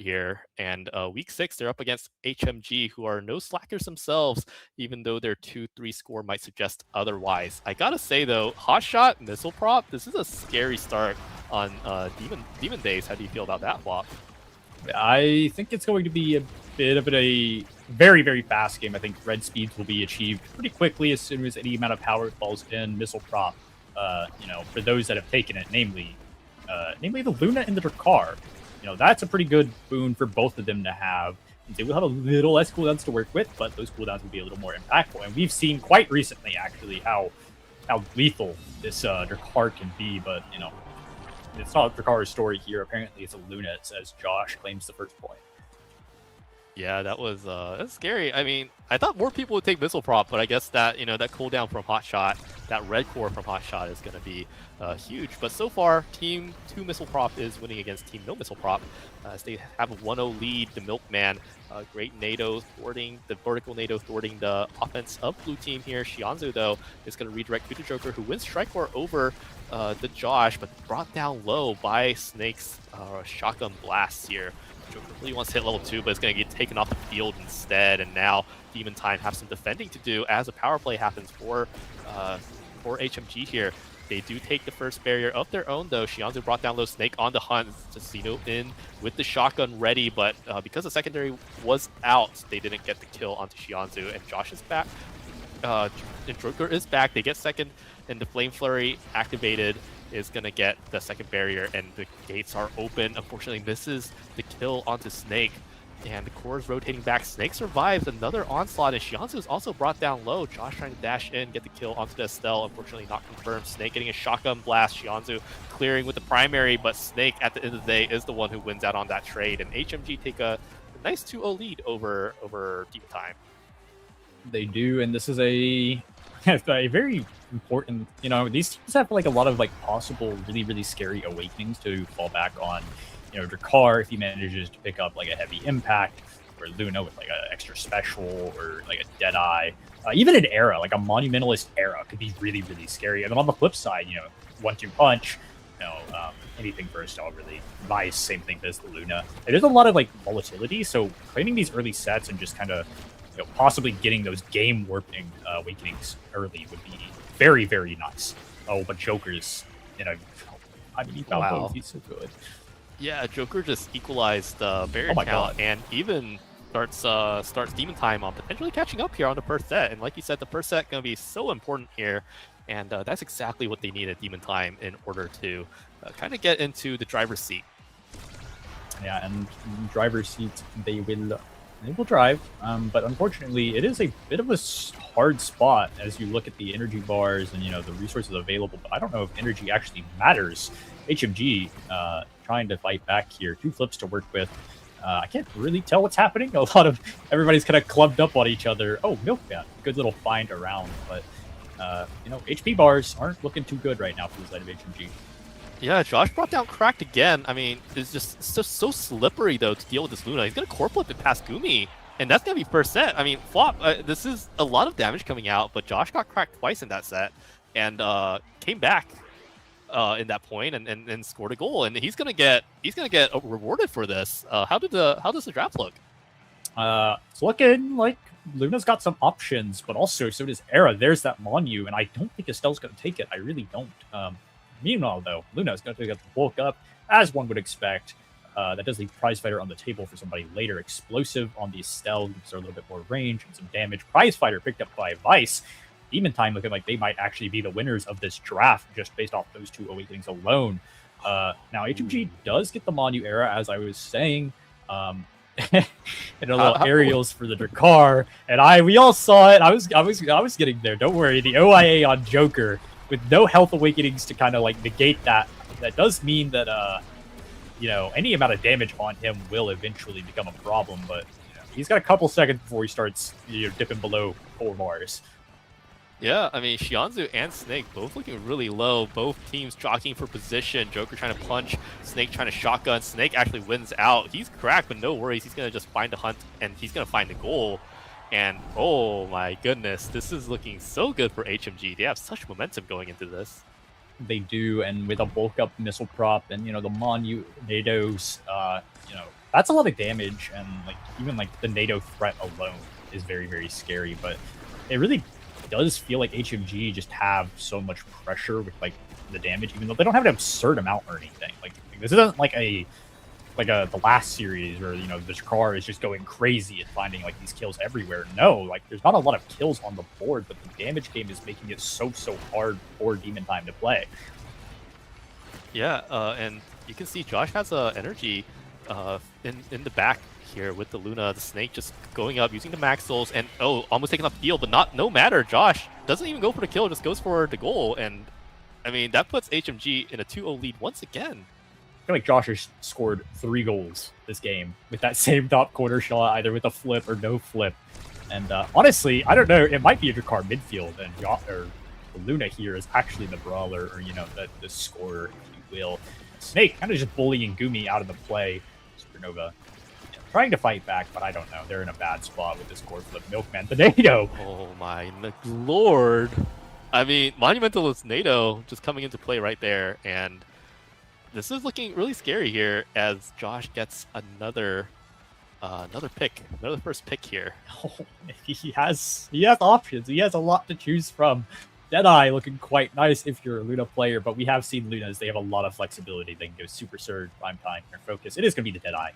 here. And week 6, they're up against HMG, who are no slackers themselves, even though their 2-3 score might suggest otherwise. I gotta say though, hot shot missile prop. This is a scary start on Demon Days. How do you feel about that flop? I think it's going to be a bit of a very, very fast game. I think red speeds will be achieved pretty quickly as soon as any amount of power falls in. Missile prop, for those that have taken it, namely the Luna and the Drakkar. That's a pretty good boon for both of them to have. They will have a little less cooldowns to work with, but those cooldowns will be a little more impactful. And we've seen quite recently, actually, how lethal this Drakkar can be. But it's not Drakkar's story here. Apparently, it's a Luna, as Josh claims the first point. Yeah, that's scary. I mean, I thought more people would take missile prop, but I guess that that cooldown from hot shot, that red core from hot shot is going to be huge. But so far, team 2 missile prop is winning against team no missile prop, as they have a 1-0 lead. The Milkman, great NATO thwarting the vertical NATO thwarting the offense of blue team here. Xianzu though is going to redirect to the Joker, who wins strike core over the Josh, but brought down low by Snake's shotgun blasts here. Joker really wants to hit level 2, but it's going to get taken off the field instead. And now Demon Time have some defending to do as a power play happens for HMG here. They do take the first barrier of their own, though. Xianzu brought down low. Snake on the hunt. Casino in with the shotgun ready, but because the secondary was out, they didn't get the kill onto Xianzu. And Josh is back. And Joker is back. They get second, and the Flame Flurry activated is going to get the second barrier, and the gates are open. Unfortunately, misses the kill onto Snake, and the core is rotating back. Snake survives another onslaught, and Xianzu is also brought down low. Josh trying to dash in, get the kill onto the Estelle. Unfortunately, not confirmed. Snake getting a shotgun blast. Xianzu clearing with the primary, but Snake, at the end of the day, is the one who wins out on that trade, and HMG take a nice 2-0 lead over Demon Time. They do, and this is a very important, these teams have like a lot of like possible really, really scary awakenings to fall back on. Drakkar, if he manages to pick up like a heavy impact, or Luna with like an extra special, or like a Deadeye. Even an Era, like a Monumentalist Era, could be really, really scary. And then on the flip side, 1-2 punch, anything for Estelle really. Vice, same thing as the Luna. There's a lot of like volatility, so claiming these early sets and just kind of possibly getting those game warping awakenings early would be very, very nice. Oh, but Joker's, I mean, he found both. He's so good. Yeah, Joker just equalized the barrier count, God. And even starts Demon Time on potentially catching up here on the first set. And like you said, the first set going to be so important here, and that's exactly what they need at Demon Time in order to kind of get into the driver's seat. Yeah, and driver's seat they will drive, but unfortunately, it is a bit of a hard spot as you look at the energy bars and the resources available. But I don't know if energy actually matters. HMG trying to fight back here. 2 flips to work with. I can't really tell what's happening. A lot of everybody's kind of clubbed up on each other. Oh, Milkman, good little find around, but HP bars aren't looking too good right now for the side of HMG. Yeah, Josh brought down Cracked again. I mean, it's just so slippery, though, to deal with this Luna. He's going to core flip it past Gumi, and that's going to be first set. I mean, flop, this is a lot of damage coming out, but Josh got cracked twice in that set, and came back in that point and scored a goal. And he's going to get rewarded for this. How does the draft look? It's looking like Luna's got some options, but also so does Era. There's that Monu, and I don't think Estelle's going to take it. I really don't. Meanwhile, though, Luna is going to get the bulk up, as one would expect. That does leave Prize Fighter on the table for somebody later. Explosive on the Estelle gives her a little bit more range and some damage. Prize Fighter picked up by Vice. Demon Time looking like they might actually be the winners of this draft just based off those 2 awakenings alone. Now, HMG does get the Monu Era, as I was saying. And a little aerials for the Drakkar, and we all saw it. I was getting there. Don't worry. The OIA on Joker with no health awakenings to kind of like negate that. That does mean that any amount of damage on him will eventually become a problem. But he's got a couple seconds before he starts dipping below 4 bars. Yeah, I mean, Xianzu and Snake both looking really low. Both teams jockeying for position. Joker trying to punch, Snake trying to shotgun. Snake actually wins out. He's cracked, but no worries. He's going to just find a hunt, and he's going to find the goal. And oh my goodness, this is looking so good for HMG. They have such momentum going into this. They do, and with a bulk up missile prop and the Monu NATOs, that's a lot of damage, and like even like the NATO threat alone is very, very scary. But it really does feel like HMG just have so much pressure with like the damage, even though they don't have an absurd amount or anything. Like this isn't like the last series where, you know, the Jakar is just going crazy and finding like these kills everywhere. No, like there's not a lot of kills on the board, but the damage game is making it so hard for Demon Time to play. Yeah, and you can see Josh has energy in the back here with the Luna, the Snake just going up, using the max souls, and almost taking off the field, but no matter. Josh doesn't even go for the kill, just goes for the goal, and I mean, that puts HMG in a 2-0 lead once again. I feel like Josh has scored 3 goals this game with that same top corner shot, either with a flip or no flip. And honestly, I don't know, it might be a Jakar midfield, and Luna here is actually the brawler, or, you know, the scorer, if you will. Snake kind of just bullying Gumi out of the play. Supernova trying to fight back, but I don't know. They're in a bad spot with this core flip. Milkman, the NATO. Oh my lord. I mean, Monumental is NATO just coming into play right there, and this is looking really scary here as Josh gets another pick, another first pick here. Oh, he has options. He has a lot to choose from. Deadeye looking quite nice if you're a Luna player, but we have seen Lunas. They have a lot of flexibility. They can go Super Surge, Prime Time, or Focus. It is going to be the Deadeye.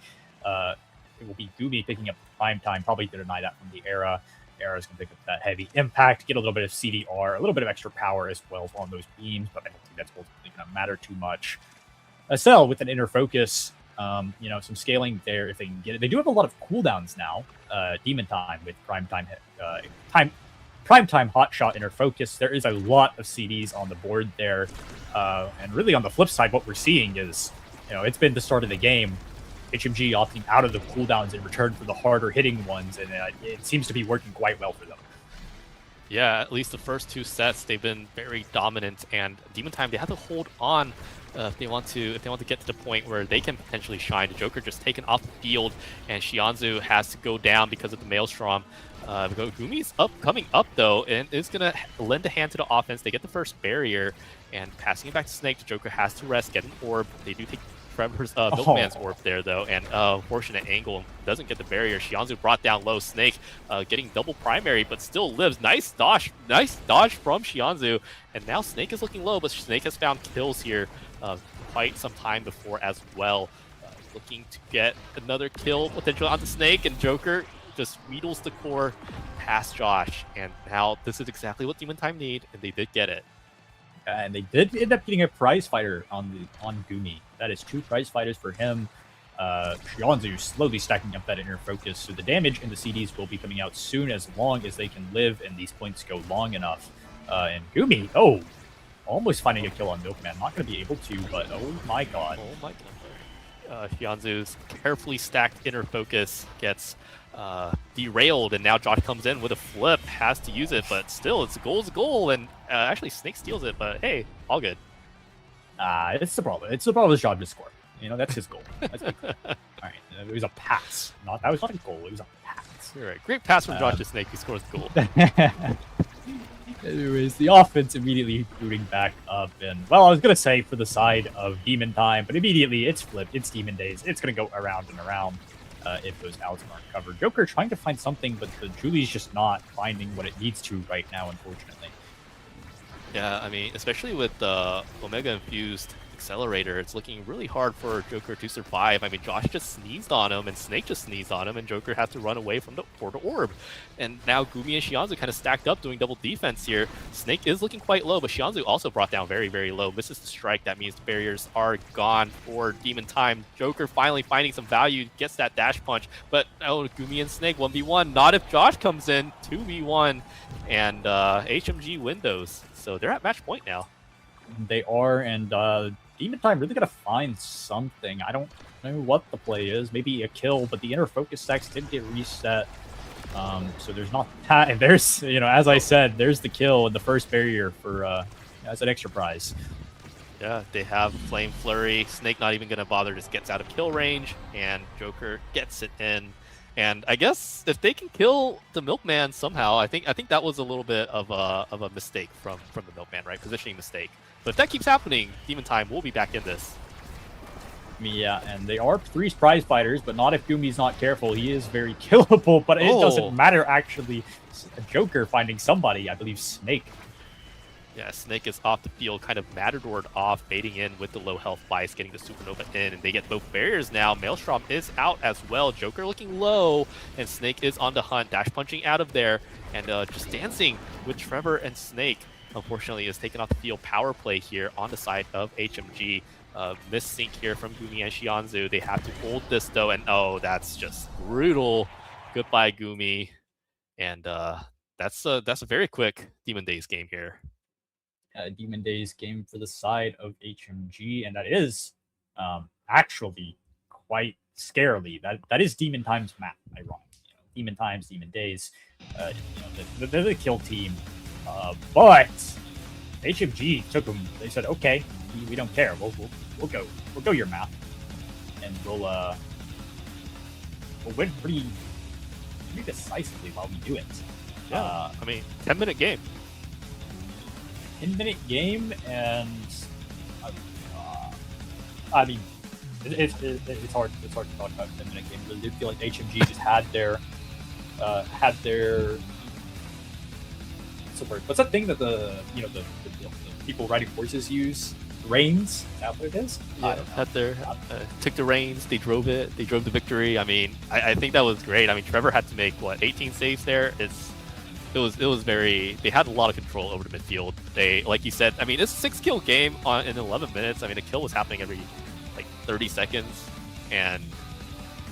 It will be Gumi picking up Prime Time, probably to deny that from the Era. Era's going to pick up that heavy impact, get a little bit of CDR, a little bit of extra power as well on those beams, but I don't think that's ultimately going to matter too much. SL with an inner focus, you know, some scaling there if they can get it. They do have a lot of cooldowns now. Demon Time with Prime Time, Prime Time Hot Shot inner focus. There is a lot of CDs on the board there, and really on the flip side, what we're seeing is, you know, it's been the start of the game. HMG opting out of the cooldowns in return for the harder hitting ones, and it seems to be working quite well for them. Yeah, at least the first 2 sets, they've been very dominant, and Demon Time, they have to hold on if they want to get to the point where they can potentially shine. The Joker just taken off the field, and Shianzu has to go down because of the Maelstrom. Gumi's coming up though, and it's gonna lend a hand to the offense. They get the first barrier, and passing it back to Snake. The Joker has to rest, get an orb. They do take Trevor's Milkman's orb there though, and fortunate angle, doesn't get the barrier. Shianzu brought down low. Snake getting double primary, but still lives. Nice dodge from Shianzu, and now Snake is looking low, but Snake has found kills here quite some time before as well. Looking to get another kill potentially on the Snake, and Joker just wheedles the core past Josh, and now this is exactly what Demon Time need, and they did get it. And they did end up getting a prize fighter on Gumi. That is 2 prize fighters for him. Shianzu slowly stacking up that inner focus, so the damage and the CDs will be coming out soon, as long as they can live and these points go long enough. And Gumi, almost finding a kill on Milkman. Not going to be able to, but oh my god. Oh my god. Shianzu's carefully stacked inner focus gets derailed, and now Josh comes in with a flip, has to use it, but still, it's a goal, and actually Snake steals it, but hey, all good. It's the problem. It's the brawler's job to score. You know, that's his goal. That's all right, it was a pass. That was not a goal. It was a pass. You're right. Great pass from Josh to Snake. He scores the goal. Anyways, the offense immediately booting back up, and well, I was gonna say for the side of Demon Time, but immediately it's flipped. It's Demon Days. It's gonna go around and around. If those outs aren't covered. Joker trying to find something, but the Julie's just not finding what it needs to right now, unfortunately. Yeah, I mean, especially with the Omega Infused Accelerator, it's looking really hard for Joker to survive. I mean, Josh just sneezed on him, and Snake just sneezed on him, and Joker has to run away for the orb. And now Gumi and Shianzu kind of stacked up doing double defense here. Snake is looking quite low, but Shianzu also brought down very, very low. Misses the strike. That means the barriers are gone for Demon Time. Joker finally finding some value, gets that dash punch, but Gumi and Snake 1v1. Not if Josh comes in, 2v1, and HMG Windows. So they're at match point now. They are, and Demon Time really gotta find something. I don't know what the play is. Maybe a kill, but the inner focus stacks did get reset. So there's not that. And there's, you know, as I said, there's the kill and the first barrier for as an extra prize. Yeah, they have Flame Flurry. Snake not even gonna bother, just gets out of kill range, and Joker gets it in. And I guess if they can kill the Milkman somehow, I think that was a little bit of a mistake from the Milkman, right? Positioning mistake. But if that keeps happening, Demon Time will be back in this. Yeah, and they are 3 prize fighters, but not if Gumi's not careful. He is very killable, but it doesn't matter, actually. A Joker finding somebody, I believe Snake. Yeah, Snake is off the field, kind of Matadored off, baiting in with the low health Vice, getting the Supernova in, and they get both barriers now. Maelstrom is out as well. Joker looking low, and Snake is on the hunt, dash punching out of there, and just dancing with Trevor and Snake. Unfortunately, is taken off the field. Power play here on the side of HMG. Miss sync here from Gumi and Shianzu. They have to hold this though, and oh, that's just brutal. Goodbye, Gumi. And that's a very quick Demon Days game here. Demon Days game for the side of HMG, and that is actually quite scarily. That is Demon Times map, ironic. Demon Times, Demon Days. They're the kill team, but HMG took them. They said, "Okay, we don't care. We'll go your map, and we'll win pretty decisively while we do it." Yeah, I mean, 10-minute game. 10-minute game, and I mean, it's hard to talk about a 10-minute game. I really did feel like HMG just had their what's that thing that the people riding horses use? Reins? Is that what it is? Yeah, had their took the reins. They drove it. They drove the victory. I mean, I think that was great. I mean, Trevor had to make 18 saves there. It was very. They had a lot of control over the midfield. They, like you said, I mean, it's a 6-kill game in 11 minutes. I mean, a kill was happening every 30 seconds, and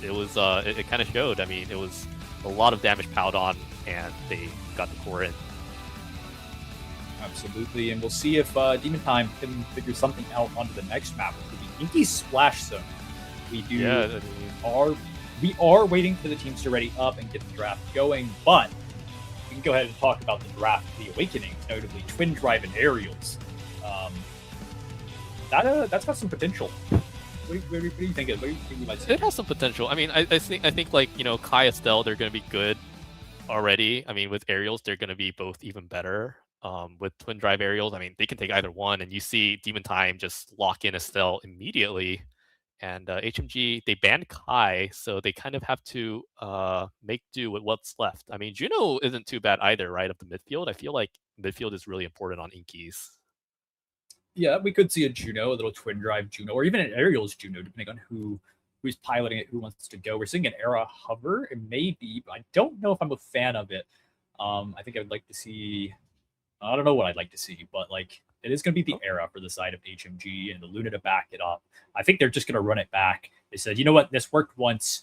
it was it kind of showed. I mean, it was a lot of damage piled on, and they got the core in. Absolutely, and we'll see if Demon Time can figure something out onto the next map. The Inky Splash Zone. We are waiting for the teams to ready up and get the draft going, but we can go ahead and talk about the draft, the Awakening, notably Twin Drive and Aerials. That's got some potential. What do you think? What do you think we might see? It has some potential. I mean, I think Kai Estelle, they're going to be good already. I mean, with Aerials, they're going to be both even better. With Twin Drive Aerials, I mean, they can take either one, and you see Demon Time just lock in Estelle immediately. And HMG, they banned Kai, so they kind of have to make do with what's left. I mean, Juno isn't too bad either, right, of the midfield. I feel like midfield is really important on Inkies. Yeah, we could see a Juno, a little Twin Drive Juno, or even an Aerials Juno, depending on who's piloting it, who wants to go. We're seeing an Era Hover, it may be, but I don't know if I'm a fan of it. I think I would like to see... I don't know what I'd like to see, but it is going to be the Era for the side of HMG and the Luna to back it up. I think they're just going to run it back. They said, you know what, this worked once.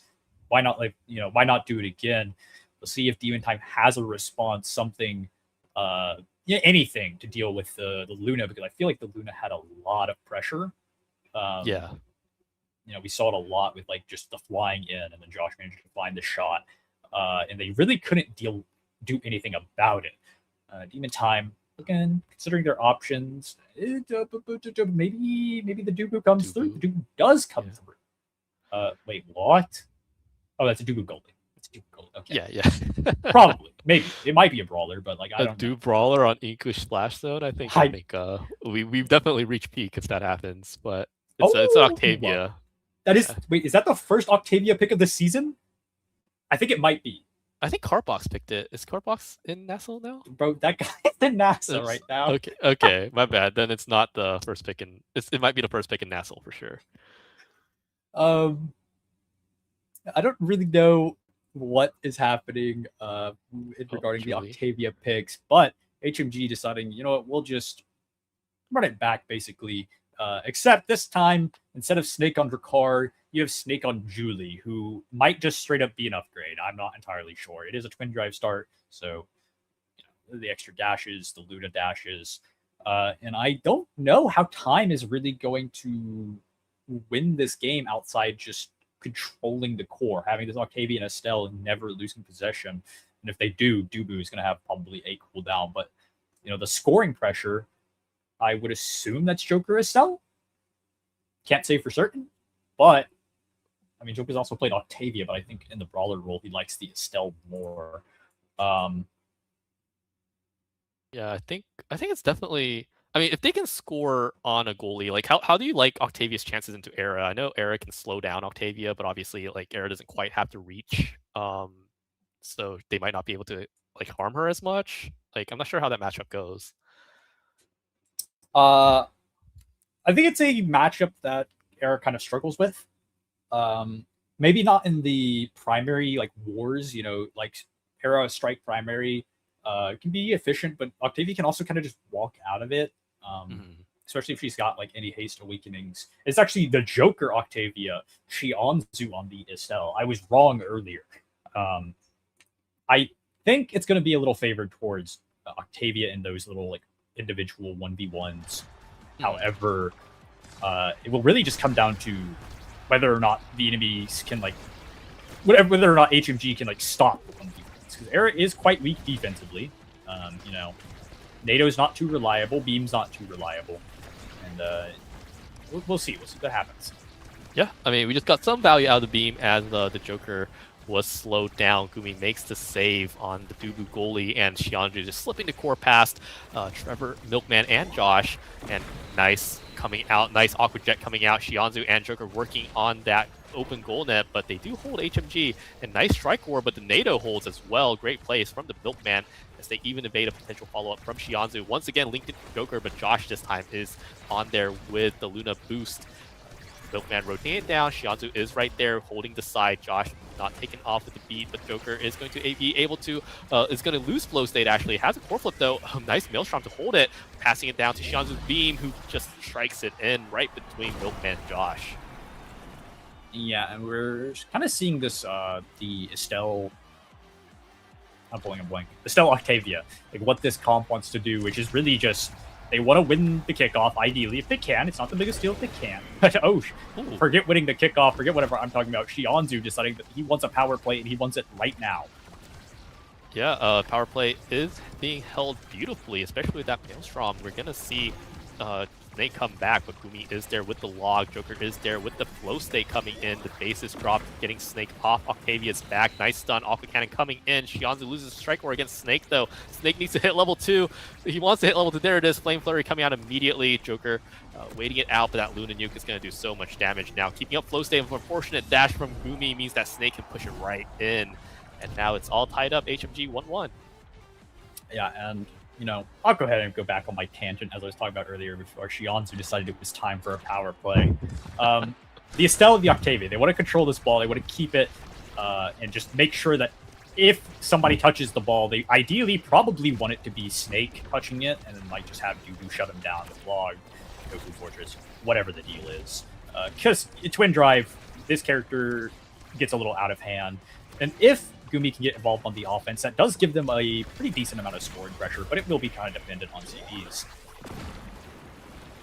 Why not why not do it again? We'll see if Demon Time has a response, something, anything to deal with the Luna, because I feel like the Luna had a lot of pressure. We saw it a lot with just the flying in, and then Josh managed to find the shot, and they really couldn't do anything about it. Demon Time, again, considering their options, maybe the Dubu comes through. The Dubu does come through. Wait, what? Oh, that's a Dubu Goldie. It's a Dubu Goldie. Okay. Yeah. Probably. Maybe. It might be a brawler, but I don't know. A brawler on English Splash Zone, I think we've definitely reached peak if that happens, but it's an Octavia. That is wait, is that the first Octavia pick of the season? I think it might be. I think Cartbox picked it. Is Cartbox in NASL now? Bro, that guy's in NASL right now. Okay, my bad. Then it's not the first pick in. It might be the first pick in NASL for sure. I don't really know what is happening regarding the Octavia picks, but HMG deciding, you know what, we'll just run it back basically. Except this time, instead of Snake on Drakkar, you have Snake on Julie, who might just straight up be an upgrade. I'm not entirely sure. It is a Twin Drive start, so the extra dashes, the Luna dashes. And I don't know how Time is really going to win this game outside just controlling the core, having this Octavia and Estelle and never losing possession. And if they do, Dubu is going to have probably a cooldown. But, the scoring pressure, I would assume that's Joker Estelle. Can't say for certain, but I mean, Joker's also played Octavia, but I think in the brawler role, he likes the Estelle more. Yeah, I think it's definitely. I mean, if they can score on a goalie, like how do you like Octavia's chances into Era? I know Era can slow down Octavia, but obviously like Era doesn't quite have to reach. So they might not be able to like harm her as much. Like I'm not sure how that matchup goes. Uh, I think it's a matchup that Era kind of struggles with. Maybe not in the primary like wars, like Era strike primary can be efficient, but Octavia can also kind of just walk out of it. Especially if she's got like any haste awakenings. It's actually the Joker Octavia Shianzu on the Estelle. I was wrong earlier. I think it's going to be a little favored towards Octavia in those little like individual 1v1s. However, it will really just come down to whether or not the enemies can like whether or not HMG can like stop the 1v1s, because Era is quite weak defensively. NATO's not too reliable, Beam's not too reliable, and we'll see what happens. Yeah, I mean, we just got some value out of the Beam as the Joker was slowed down. Gumi makes the save on the Dubu goalie, and Shianju just slipping the core past Trevor, Milkman, and Josh. And nice coming out, nice Aqua Jet coming out. Shianzu and Joker working on that open goal net, but they do hold HMG. And nice strike core, but the NATO holds as well. Great plays from the Milkman as they even evade a potential follow-up from Shianzu. Once again linked into Joker, but Josh this time is on there with the Luna boost. Milkman rotating it down. Shianzu is right there holding the side. Josh not taken off with the beat, but Joker is going to be able to, is going to lose flow state actually. Has a core flip though. Nice Maelstrom to hold it. Passing it down to Shianzu's Beam, who just strikes it in right between Milkman and Josh. Yeah, and we're kind of seeing this, the Estelle, I'm pulling a blank, Estelle Octavia, like what this comp wants to do, which is really just, they want to win the kickoff, ideally, if they can. It's not the biggest deal if they can. Oh, forget winning the kickoff, forget whatever I'm talking about. Shianzu deciding that he wants a power play, and he wants it right now. Yeah, power play is being held beautifully, especially with that Maelstrom. We're going to see Snake come back, but Gumi is there with the log. Joker is there with the flow state coming in. The base is dropped, getting Snake off Octavia's back. Nice stun. Aqua Cannon coming in. Shianzu loses strike war against Snake, though. Snake needs to hit level 2. He wants to hit level 2. There it is. Flame Flurry coming out immediately. Joker waiting it out, but that Luna Nuke is going to do so much damage now. Keeping up flow state. An unfortunate dash from Gumi means that Snake can push it right in. And now it's all tied up. HMG 1-1. Yeah, and I'll go ahead and go back on my tangent as I was talking about earlier before Shianzu decided it was time for a power play. The Estelle and the Octavia, they want to control this ball, they want to keep it and just make sure that if somebody touches the ball, they ideally probably want it to be Snake touching it, and then like just have Dubu shut him down with Log, Tofu Fortress, whatever the deal is. Because Twin Drive, this character gets a little out of hand, and if Gumi can get involved on the offense, that does give them a pretty decent amount of scoring pressure, but it will be kind of dependent on CPs.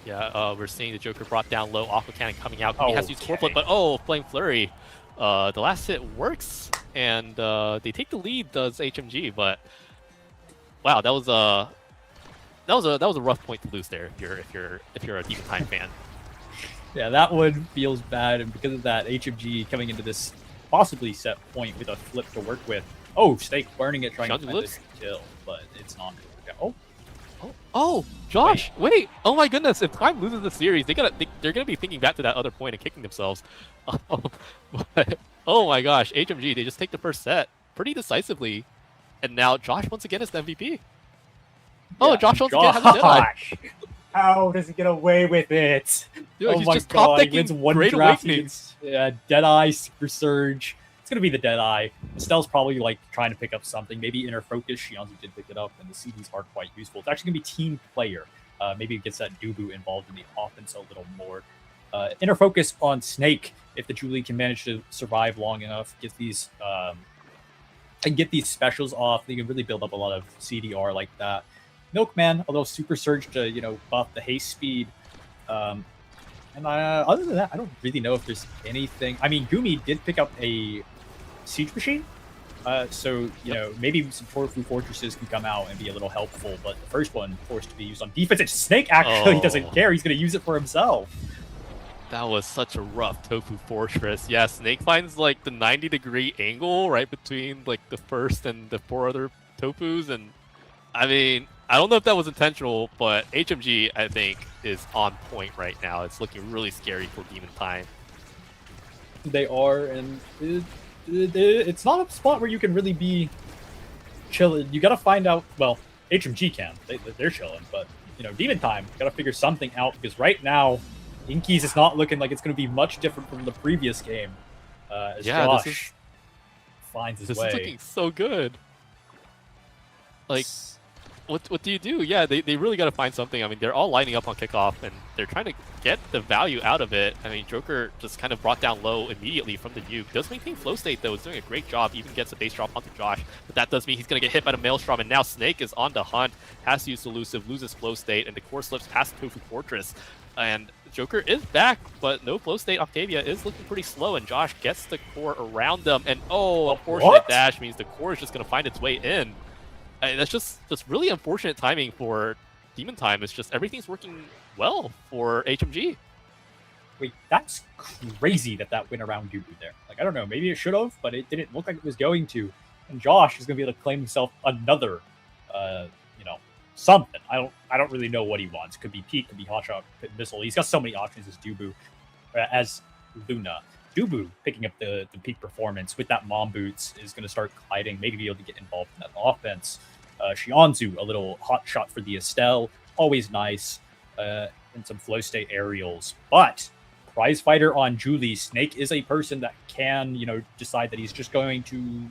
Yeah, we're seeing the Joker brought down low, Aqua Cannon coming out. He has to use core flip, but Flame Flurry. The last hit works, and they take the lead, does HMG, but wow, that was a rough point to lose there if you're a Demon Time fan. Yeah, that one feels bad, and because of that, HMG coming into this possibly set point with a flip to work with. Oh, Snake burning it, trying to find this kill, but it's not going to Oh, Josh, wait. Oh my goodness, if Prime loses the series, they're gonna be thinking back to that other point and kicking themselves. Oh my gosh, HMG, they just take the first set pretty decisively. And now Josh once again is the MVP. Oh, yeah, Josh once again has a Deadeye. How does he get away with it? Dude, oh he's my just god, he wins one Great draft. Awakening. Deadeye, Super Surge. It's going to be the Deadeye. Estelle's probably like trying to pick up something. Maybe Inner Focus. Shianzu did pick it up, and the CDs are quite useful. It's actually going to be team player. Maybe it gets that Dubu involved in the offense a little more. Inner Focus on Snake, if the Julie can manage to survive long enough, get these specials off, they can really build up a lot of CDR like that. Milkman, although Super Surge to buff the haste speed, and other than that, I don't really know if there's anything. I mean, Gumi did pick up a siege machine, so maybe some Tofu Fortresses can come out and be a little helpful. But the first one forced to be used on defense. And Snake actually doesn't care; he's going to use it for himself. That was such a rough Tofu Fortress. Yeah, Snake finds like the 90-degree angle right between like the first and the 4 other Tofus, and I mean, I don't know if that was intentional, but HMG, I think, is on point right now. It's looking really scary for Demon Time. They are, and it's not a spot where you can really be chilling. You got to find out. Well, HMG can. They're chilling, but you know, Demon Time got to figure something out because right now, Inky's is not looking like it's going to be much different from the previous game. As Josh finds his way. This is looking so good. Like, what do you do? Yeah, they really got to find something. I mean, they're all lining up on kickoff, and they're trying to get the value out of it. I mean, Joker just kind of brought down low immediately from the nuke. Does maintain flow state, though. Is doing a great job. Even gets a base drop onto Josh. But that does mean he's going to get hit by the Maelstrom, and now Snake is on the hunt. Has to use Elusive, loses flow state, and the core slips past Tofu Fortress. And Joker is back, but no flow state. Octavia is looking pretty slow, and Josh gets the core around them. And unfortunate dash means the core is just going to find its way in. That's just really unfortunate timing for Demon Time. It's just everything's working well for HMG. Wait, that's crazy that went around Dubu there. Like, I don't know, maybe it should have, but it didn't look like it was going to. And Josh is going to be able to claim himself another, something. I don't really know what he wants. Could be Peak, could be Hotshot, Missile. He's got so many options as Dubu, as Luna. Dubu picking up the peak performance with that Mom Boots is going to start gliding, maybe be able to get involved in that offense. Shionzu, a little hot shot for the Estelle, always nice, and some flow state aerials. But Prize Fighter on Julie, Snake is a person that can, decide that he's just going to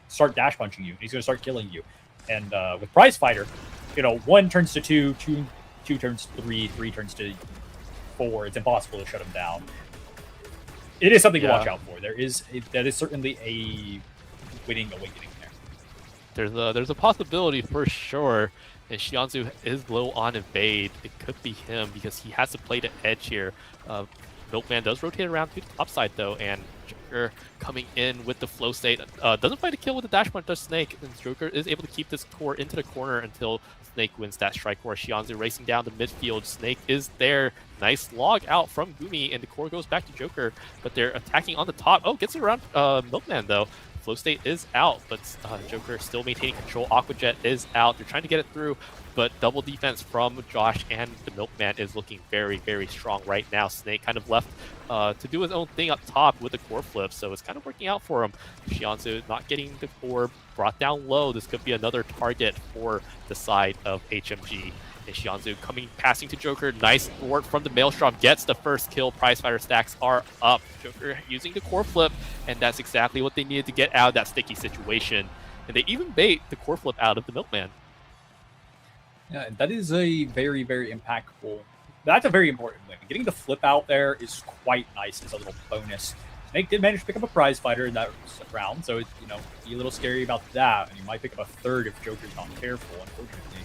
start dash punching you. He's going to start killing you. And with Prize Fighter, 1 turns to 2, 2 turns to 3, 3 turns to 4. It's impossible to shut him down. It is something to watch out for. That is certainly a winning awakening there. There's a possibility for sure. And Shionzu is low on evade. It could be him because he has to play the edge here. Milkman does rotate around to the top side though, and Joker coming in with the flow state. Doesn't find a kill with the dash punch, does Snake. And Joker is able to keep this core into the corner until Snake wins that strike core. Shionzu racing down the midfield. Snake is there. Nice log out from Gumi, and the core goes back to Joker, but they're attacking on the top. Oh, gets around Milkman though. Flow state is out, but Joker still maintaining control. Aqua Jet is out. They're trying to get it through, but double defense from Josh, and the Milkman is looking very, very strong right now. Snake kind of left to do his own thing up top with the core flip, so it's kind of working out for him. Shionzu not getting the core brought down low. This could be another target for the side of HMG. And Shionzu passing to Joker. Nice thwart from the Maelstrom. Gets the first kill. Prizefighter stacks are up. Joker using the core flip, and that's exactly what they needed to get out of that sticky situation. And they even bait the core flip out of the Milkman. Yeah, that is a very, very impactful. That's a very important win. Getting the flip out there is quite nice as a little bonus. Snake did manage to pick up a prize fighter in that round, so it's, be a little scary about that. And you might pick up a third if Joker's not careful, unfortunately.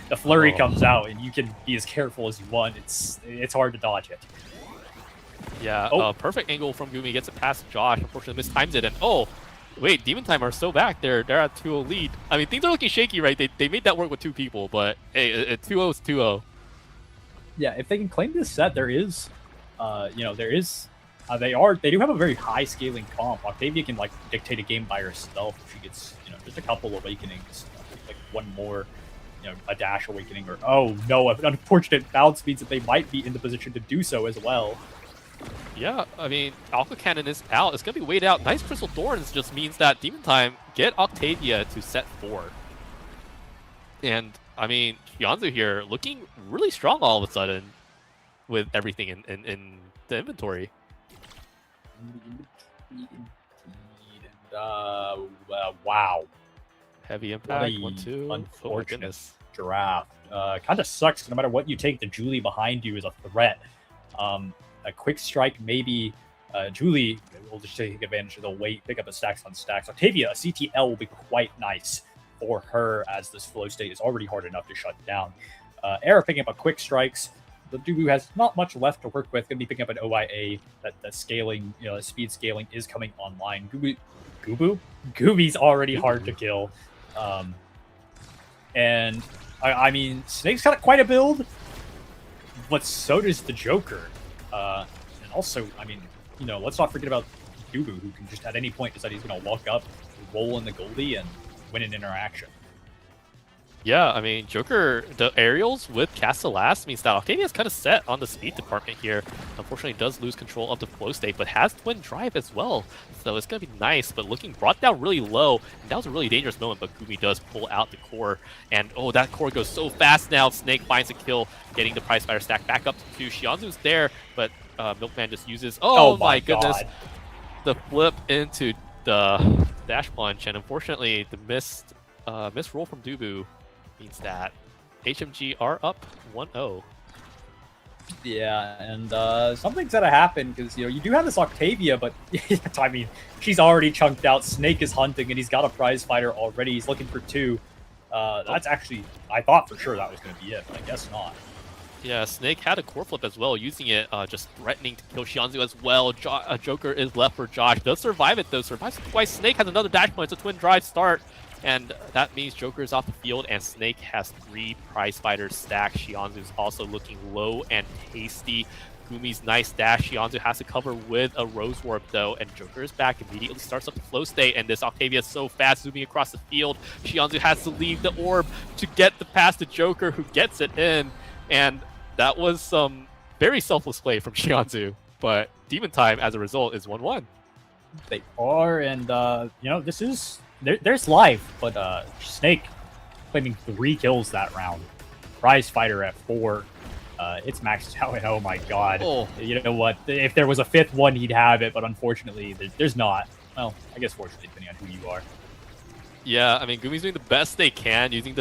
The flurry comes out, and you can be as careful as you want. It's hard to dodge it. Yeah, perfect angle from Gumi. Gets it past Josh. Unfortunately, mistimes it. And wait, Demon Time are so back. They're at 2-0 lead. I mean, things are looking shaky, right? They made that work with 2 people, but hey, 2-0 is 2-0. Yeah, if they can claim this set, there is, they do have a very high scaling comp. Octavia can dictate a game by herself if she gets, just a couple awakenings. Like one more, a dash awakening, or an unfortunate bounce means that they might be in the position to do so as well. Yeah, I mean, Alpha Cannon is out. It's going to be weighed out. Nice Crystal Thorns just means that Demon Time get Octavia to set 4. And, I mean, Shionzu here looking really strong all of a sudden with everything in the inventory. Wow. Heavy impact, 1-2. Unfortunate draft. Kind of sucks. No matter what you take, the Julie behind you is a threat. A quick strike, maybe. Julie will just take advantage of the weight, pick up a stacks on stacks. Octavia, a CTL will be quite nice for her, as this flow state is already hard enough to shut down. Era picking up a quick strikes. The Dubu has not much left to work with. Going to be picking up an OIA. That scaling, speed scaling is coming online. Gooby's already hard to kill. And I mean, Snake's got quite a build, but so does the Joker. And also, I mean, let's not forget about Dubu, who can just at any point decide he's going to walk up, roll in the Goldie, and win an interaction. Yeah, I mean, Joker, the aerials with Castle last means that Octavia's kind of set on the speed department here. Unfortunately, does lose control of the flow state, but has Twin Drive as well. So it's going to be nice, but looking brought down really low. And that was a really dangerous moment, but Gumi does pull out the core. And oh, that core goes so fast now. Snake finds a kill, getting the prize fighter stack back up to 2. Shianzu's there, but Milkman just uses, oh my goodness, the flip into the dash punch. And unfortunately, the missed roll from Dubu means that HMG are up 1-0. Yeah, and something's gonna happen because you do have this Octavia, but I mean she's already chunked out. Snake is hunting, and he's got a prize fighter already. He's looking for 2. That's actually, I thought for sure that was gonna be it, but I guess not. Yeah, Snake had a core flip as well, using it, just threatening to kill Shianzu as well. Joker is left for Josh. Does survive it though. Survives twice. Snake has another dash point. It's a twin drive start. And that means Joker is off the field, and Snake has 3 prize fighters stacked. Shianzu's also looking low and tasty. Gumi's nice dash. Shianzu has to cover with a Rose Warp, though, and Joker is back, immediately starts up the flow state, and this Octavia is so fast, zooming across the field. Shianzu has to leave the orb to get the pass to Joker, who gets it in, and that was some very selfless play from Shianzu, but Demon Time, as a result, is 1-1. They are, and, this is... There's life, but Snake claiming 3 kills that round. Prize fighter at 4. It's maxed out, and oh my god. Oh. You know what? If there was a 5th one, he'd have it, but unfortunately, there's not. Well, I guess fortunately, depending on who you are. Yeah, I mean, Gumi's doing the best they can, using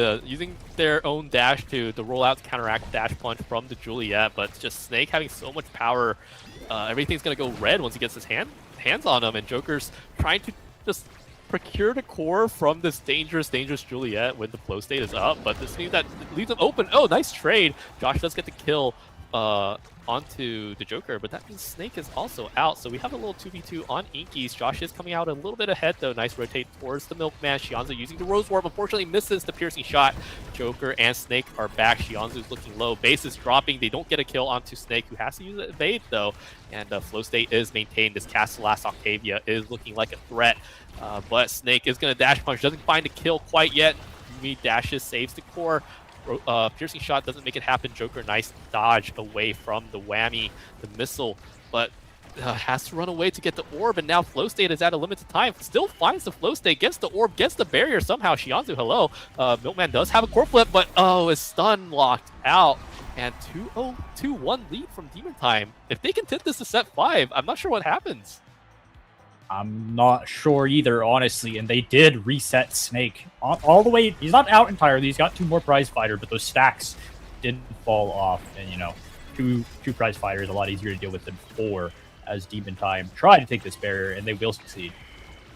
their own dash to roll out to counteract dash punch from the Juliet, but just Snake having so much power, everything's gonna go red once he gets his hands on him, and Joker's trying to just procure the core from this dangerous Juliet when the flow state is up, but this means that leaves him open. Oh, nice trade. Josh does get the kill onto the Joker, but that means Snake is also out, so we have a little 2v2 on Inkies. Josh is coming out a little bit ahead, though. Nice rotate towards the Milkman. Shianzu using the Rose Warp, unfortunately misses the piercing shot. Joker and Snake are back. Shianzu's looking low. Base is dropping. They don't get a kill onto Snake, who has to use evade, though, and flow state is maintained. This Castle last Octavia is looking like a threat, but Snake is going to dash punch. Doesn't find a kill quite yet. Yumi dashes, saves the core. Piercing shot doesn't make it happen. Joker, nice dodge away from the whammy, the missile, but has to run away to get the orb, and now flow state is at a limited time. Still finds the flow state, gets the orb, gets the barrier somehow. Shianzu, hello. Milkman does have a core flip, but oh, is stun locked out. And 2-0, 2-1 lead from Demon Time. If they can tip this to set 5, I'm not sure what happens. I'm not sure either, honestly, and they did reset Snake all the way. He's not out entirely. He's got 2 more prize fighter, but those stacks didn't fall off, and two prize fighters a lot easier to deal with than 4 as Demon Time try to take this barrier, and they will succeed.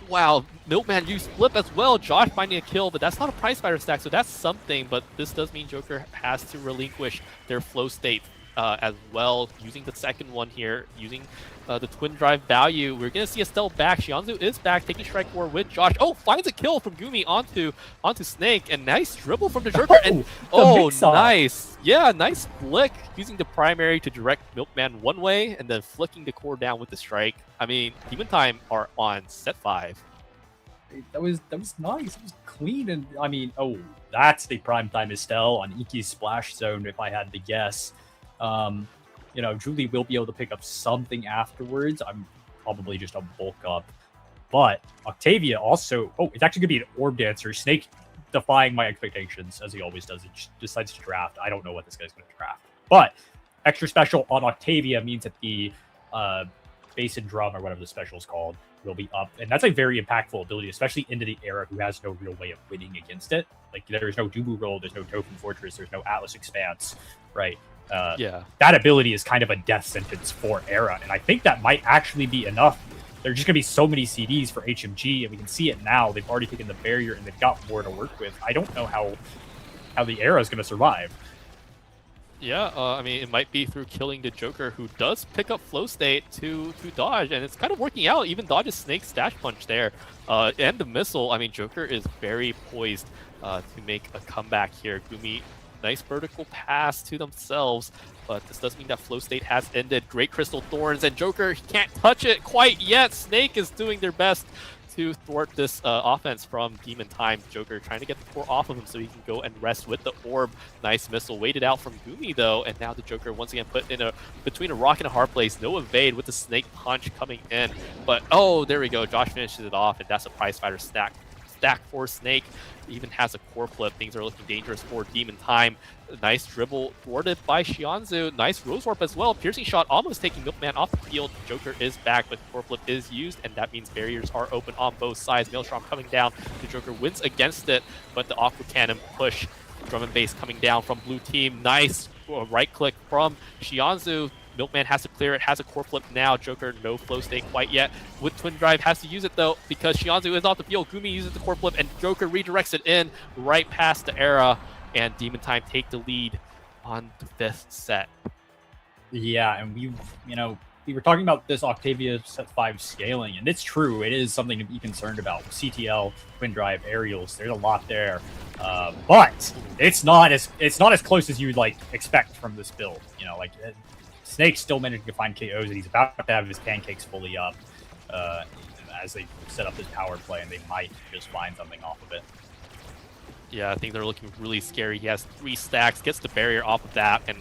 Wow, Milkman used flip as well. Josh finding a kill, but that's not a prize fighter stack, so that's something, but this does mean Joker has to relinquish their flow state as well, using the second one here, using the twin drive value. We're going to see Estelle back. Shianzu is back, taking strike war with Josh. Oh, finds a kill from Gumi onto Snake, and nice dribble from the Joker. And nice. Yeah, nice flick, using the primary to direct Milkman one way, and then flicking the core down with the strike. I mean, Demon Time are on set 5. That was nice. It was clean, and I mean, oh, that's the prime time Estelle on Iki's splash zone, if I had to guess. Julie will be able to pick up something afterwards. I'm probably just a bulk up. But Octavia also... Oh, it's actually going to be an orb dancer. Snake defying my expectations, as he always does. He decides to draft. I don't know what this guy's going to draft. But extra special on Octavia means that the bass and drum, or whatever the special is called, will be up. And that's a very impactful ability, especially into the era who has no real way of winning against it. Like, there's no Dubu roll, there's no Token Fortress, there's no Atlas Expanse, right? That ability is kind of a death sentence for Era, and I think that might actually be enough. There's just going to be so many CDs for HMG, and we can see it now. They've already taken the barrier, and they've got more to work with. I don't know how the Era is going to survive. Yeah, I mean, it might be through killing the Joker, who does pick up flow state to dodge, and it's kind of working out. Even dodges Snake's dash punch there, and the missile. I mean, Joker is very poised to make a comeback here. Gumi, nice vertical pass to themselves, but this does mean that flow state has ended. Great Crystal Thorns, and Joker can't touch it quite yet. Snake is doing their best to thwart this offense from Demon Time. Joker trying to get the core off of him so he can go and rest with the orb. Nice missile waited out from Gumi though, and now the Joker once again put in between a rock and a hard place. No evade with the snake punch coming in, but oh, there we go. Josh finishes it off, and that's a prize fighter stack for Snake. Even has a core flip. Things are looking dangerous for Demon Time. Nice dribble thwarted by Xianzu. Nice Rose Warp as well. Piercing shot almost taking Milkman off the field. Joker is back, but core flip is used, and that means barriers are open on both sides. Maelstrom coming down. The Joker wins against it, but the Aqua Cannon push. Drum and bass coming down from blue team. Nice right click from Xianzu. Milkman has to clear it, has a core flip now. Joker, no flow state quite yet. With Twin Drive, has to use it though, because Xianzu is off the field. Gumi uses the core flip, and Joker redirects it in right past the Era, and Demon Time take the lead on the 5th set. Yeah, and we were talking about this Octavia set 5 scaling, and it's true. It is something to be concerned about. CTL, Twin Drive, aerials, there's a lot there, but it's not as close as you'd like expect from this build. Snake's still managing to find KOs, and he's about to have his pancakes fully up as they set up this power play, and they might just find something off of it. Yeah, I think they're looking really scary. He has 3 stacks, gets the barrier off of that, and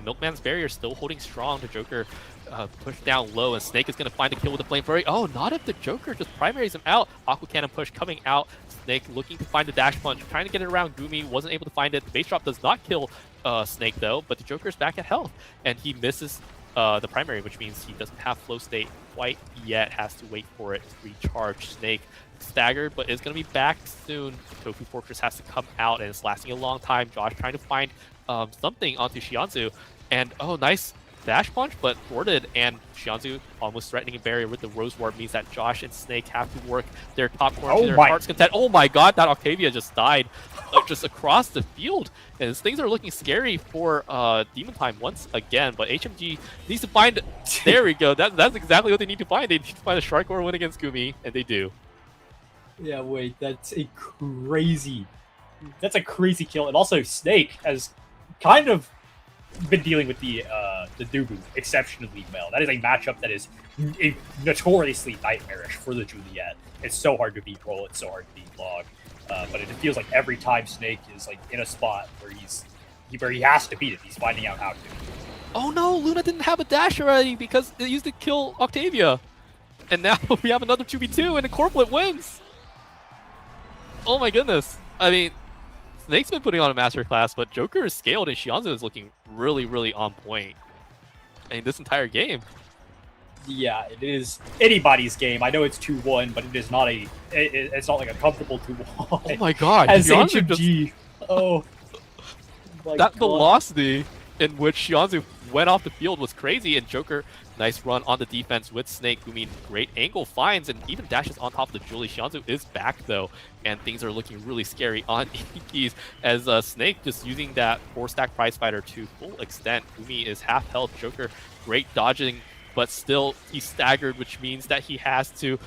Milkman's barrier still holding strong. The Joker pushed down low, and Snake is going to find a kill with the Flame Flurry. Oh, not if the Joker just primaries him out. Aqua Cannon push coming out. Snake looking to find the dash punch, trying to get it around Gumi, wasn't able to find it. The base drop does not kill Snake though, but the Joker's back at health, and he misses the primary, which means he doesn't have flow state quite yet, has to wait for it to recharge. Snake staggered, but is going to be back soon. Tofu Fortress has to come out, and it's lasting a long time. Josh trying to find something onto Xianzu, and oh, nice dash punch, but thwarted, and Xianzu almost threatening a barrier with the Rose Warp means that Josh and Snake have to work their top corner to their heart's content. Oh my god, that Octavia just died just across the field, and things are looking scary for Demon Time once again, but HMG needs to find, there we go, that's exactly what they need to find. They need to find a Shark or win against Gumi, and they do. Yeah, wait, that's a crazy kill, and also Snake has kind of been dealing with the Dubu exceptionally well. That is a matchup that is notoriously nightmarish for the Juliet. It's so hard to beat Roll, it's so hard to beat Log, but it feels like every time Snake is like in a spot where he has to beat it, he's finding out how to. Oh no, Luna didn't have a dash already because they used to kill Octavia, and now we have another 2v2 and the Corplet wins. Oh my goodness. I mean, Snake's been putting on a masterclass, but Joker is scaled, and Xianzu is looking really, really on point. I mean, this entire game. Yeah, it is anybody's game. I know it's 2-1, but it is not it's not like a comfortable 2-1. Oh my god. As HMG. Oh. That velocity in which Xianzu went off the field was crazy, and Joker, nice run on the defense with Snake. Gumi, great angle finds, and even dashes on top of the Julie. Xianzu is back though, and things are looking really scary on Ikis as Snake just using that 4-stack prize fighter to full extent. Gumi is half health. Joker, great dodging, but still he's staggered, which means that he has to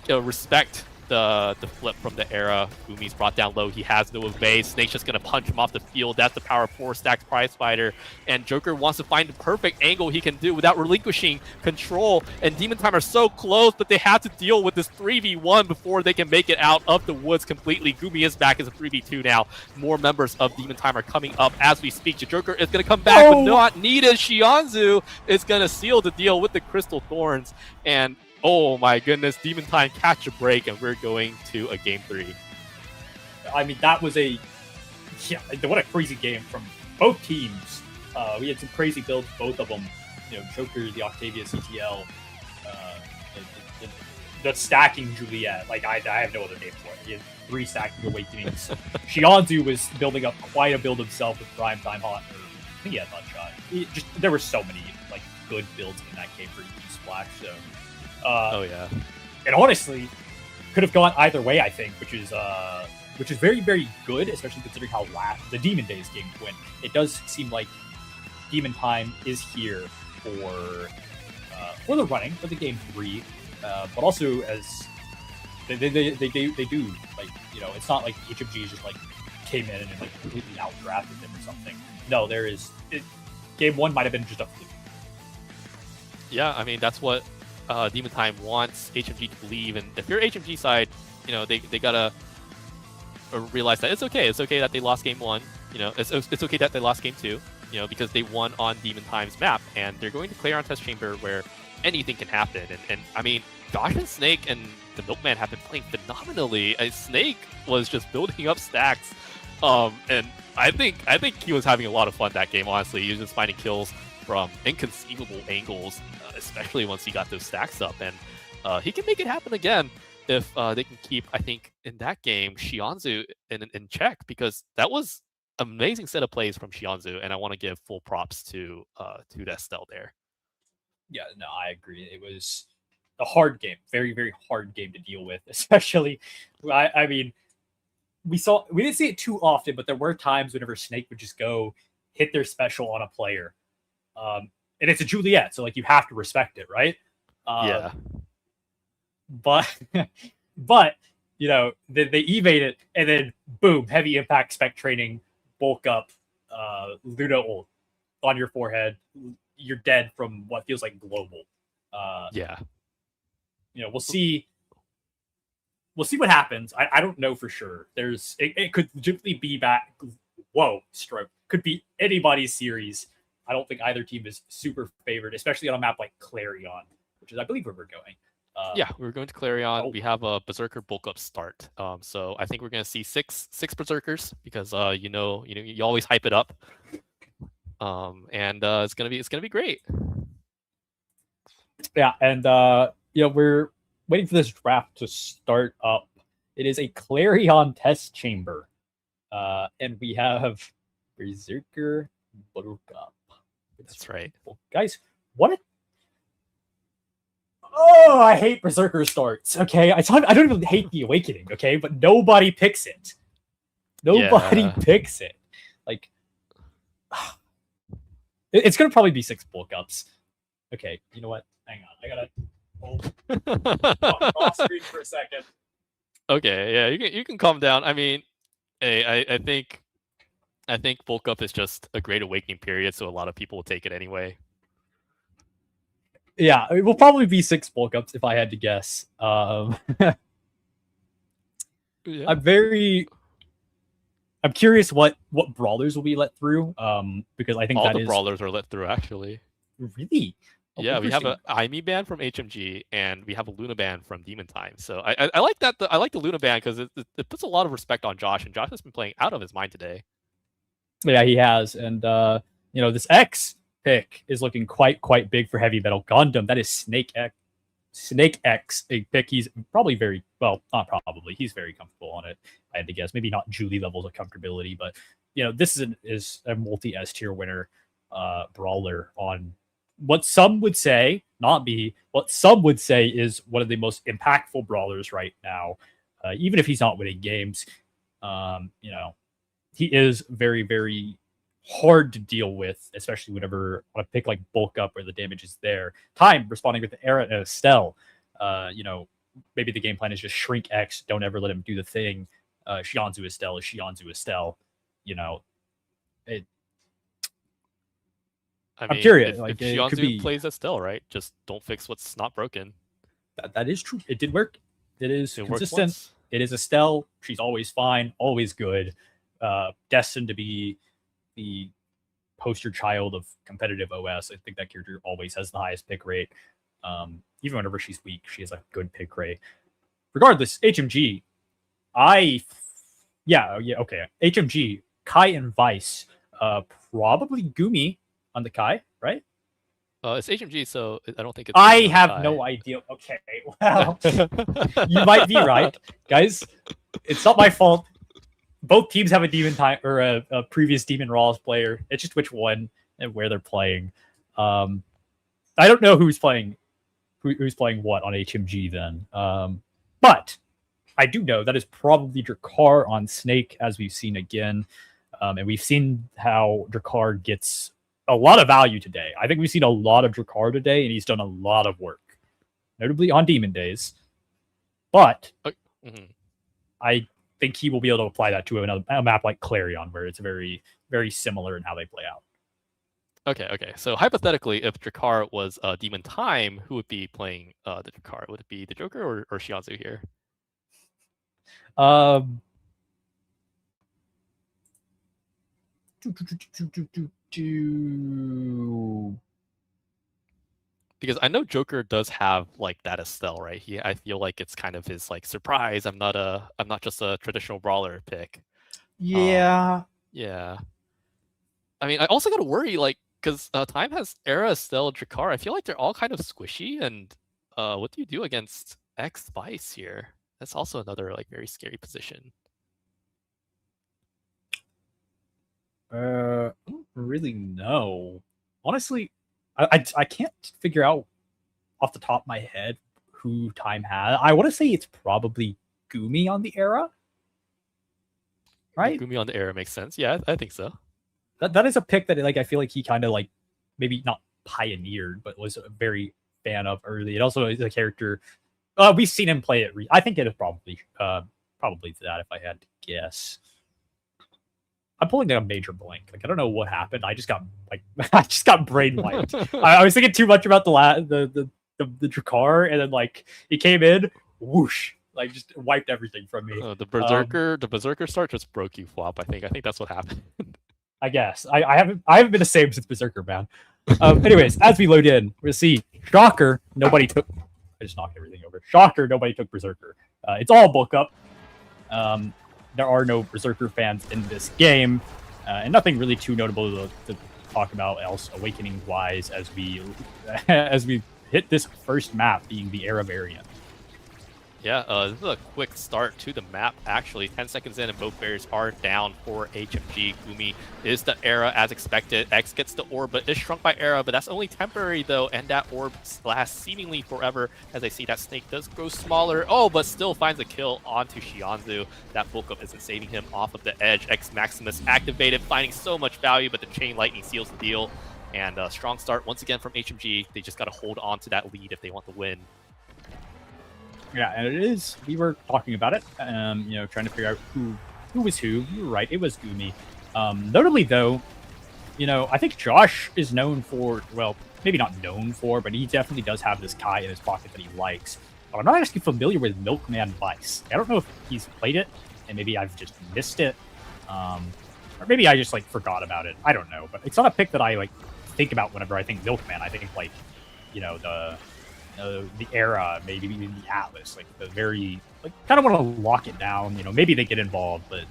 respect the flip from the Era. Gumi's brought down low. He has no evade. Snake's just going to punch him off the field. That's the power of 4-stack prize fighter. And Joker wants to find the perfect angle he can do without relinquishing control. And Demon Time are so close, but they have to deal with this 3v1 before they can make it out of the woods completely. Gumi is back as a 3v2 now. More members of Demon Time are coming up as we speak. The Joker is going to come back, but not needed. Xianzu is going to seal the deal with the Crystal Thorns. And oh my goodness, Demon Time catch a break, and we're going to a game 3. I mean, that was what a crazy game from both teams. We had some crazy builds, both of them. Joker, the Octavia CTL, the stacking Juliet. Like, I have no other name for it. He had 3 stacking Awakenings. Xianzu was building up quite a build himself with Prime Time Hot. I think he had Nutshot. There were so many like good builds in that game for EP Splash. So. Oh yeah, and honestly, could have gone either way. I think, which is very, very good, especially considering how the Demon Days game went. It does seem like Demon Time is here for the running for the game 3, but also as they do, like, it's not like HMG just like came in and like completely outdrafted them or something. No, game 1 might have been just a fluke. Yeah, I mean, that's what Demon Time wants HMG to believe, and if you're HMG side, you know they gotta realize that it's okay. It's okay that they lost game 1. You know, it's okay that they lost game 2. You know, because they won on Demon Time's map, and they're going to clear on Test Chamber where anything can happen. And I mean, Josh and Snake and the Milkman have been playing phenomenally. Snake was just building up stacks, and I think he was having a lot of fun that game. Honestly, he was just finding kills from inconceivable angles, especially once he got those stacks up, and he can make it happen again if they can keep, I think, in that game, Shianzu in check, because that was amazing set of plays from Shianzu, and I want to give full props to Estelle there. Yeah, no, I agree. It was a hard game, very, very hard game to deal with, especially, I mean, we didn't see it too often, but there were times whenever Snake would just go hit their special on a player. And it's a Juliet, so like you have to respect it, right? Yeah. But you know, they evade it, and then boom, heavy impact spec training, bulk up, Luna ult on your forehead. You're dead from what feels like global. Yeah. You know, we'll see what happens. I don't know for sure. It could legitimately be back. Whoa, stroke. Could be anybody's series. I don't think either team is super favored, especially on a map like Clarion, which is, I believe, where we're going. Yeah, we're going to Clarion. We have a Berserker bulk up start. So I think we're going to see six Berserkers, because you always hype it up. And it's gonna be great. Yeah, and we're waiting for this draft to start up. It is a Clarion test chamber, and we have Berserker bulk up. That's right, guys. Oh, I hate Berserker starts. Okay, I don't even hate the Awakening. Okay, but nobody picks it. Nobody picks it. Like, it's gonna probably be 6 bulk ups. Okay, you know what? Hang on, I gotta hold off screen for a second. Okay, yeah, you can calm down. I mean, hey, I think bulk up is just a great awakening period, so a lot of people will take it anyway. Yeah, it will probably be 6 bulk ups if I had to guess. Yeah. I'm curious what brawlers will be let through. Because I think all the brawlers are let through, actually. Really? Oh, yeah, we have an Aimi ban from HMG, and we have a Luna ban from Demon Time. So I like that. I like the Luna ban because it puts a lot of respect on Josh, and Josh has been playing out of his mind today. Yeah, he has, and this X pick is looking quite big for Heavy Metal Gundam. That is Snake X, a pick he's probably not probably, he's very comfortable on it. I had to guess, maybe not Julie levels of comfortability, but this is a multi S tier winner brawler on what some would say, not me, what some would say is one of the most impactful brawlers right now. Even if he's not winning games, he is very, very hard to deal with, especially whenever on a pick like bulk up where the damage is there. Time responding with the Era and Estelle. Maybe the game plan is just shrink X, don't ever let him do the thing. Shianzu Estelle is Shianzu Estelle. I'm curious. If Shianzu plays Estelle, right? Just don't fix what's not broken. That is true. It did work. It is consistent. It is Estelle. She's always fine, always good. Destined to be the poster child of competitive OS. I think that character always has the highest pick rate. Even whenever she's weak, she has a good pick rate. Regardless, HMG, okay. HMG, Kai and Vice, probably Gumi on the Kai, right? It's HMG, so I don't think it's. I have no idea. Okay, well, you might be right, guys. It's not my fault. Both teams have a Demon Time or a previous Demon Rawls player. It's just which one and where they're playing. I don't know who's playing what on HMG then. But I do know that is probably Drakkar on Snake, as we've seen again. And we've seen how Drakkar gets a lot of value today. I think we've seen a lot of Drakkar today, and he's done a lot of work, notably on Demon Days. But I think he will be able to apply that to a map like Clarion, where it's very, very similar in how they play out. Okay. So hypothetically, if Drakkar was Demon Time, who would be playing the Drakkar? Would it be the Joker or Shianzu here? Um, Because I know Joker does have like that Estelle, right? I feel like it's kind of his like surprise. I'm not just a traditional brawler pick. Yeah. Yeah. I mean, I also got to worry, like, because Time has Era, Estelle, Drakkar. I feel like they're all kind of squishy, and what do you do against X Spice here? That's also another like very scary position. I don't really know. Honestly, I can't figure out off the top of my head who Time had. I want to say it's probably Gumi on the Era, right? Gumi on the Era makes sense. Yeah, I think so. That is a pick that like I feel like he kind of like maybe not pioneered, but was a very fan of early. It also is a character we've seen him play it. I think it is probably that if I had to guess. I'm pulling a major blank. Like I don't know what happened. I just got like I just got brain wiped. I was thinking too much about the Drakkar, and then like he came in, whoosh, like just wiped everything from me. The Berserker start just broke you, Flop. I think that's what happened. I guess I haven't been the same since Berserker, man. Anyways, as we load in, we'll see. Shocker, nobody took. I just knocked everything over. Shocker, nobody took Berserker. It's all bulk up. There are no Berserker fans in this game, and nothing really too notable to talk about else awakening wise as we hit this first map being the Era variant. Yeah, this is a quick start to the map, actually. 10 seconds in, and both barriers are down for HMG. Gumi is the Era as expected. X gets the orb, but is shrunk by Era, but that's only temporary, though, and that orb lasts seemingly forever, as I see that Snake does grow smaller. Oh, but still finds a kill onto Shianzu. That bulk up isn't saving him off of the edge. X Maximus activated, finding so much value, but the Chain Lightning seals the deal. And a strong start once again from HMG. They just got to hold on to that lead if they want to win. Yeah, and it is. We were talking about it, trying to figure out who was who. You were right, it was Gumi. Notably, though, I think Josh is known for, well, maybe not known for, but he definitely does have this Kai in his pocket that he likes. But I'm not actually familiar with Milkman Vice. I don't know if he's played it, and maybe I've just missed it, or maybe I just like forgot about it. I don't know, but it's not a pick that I like think about whenever I think Milkman. I think like, the Era, maybe even the Atlas, like the very, like, kind of want to lock it down. Maybe they get involved, but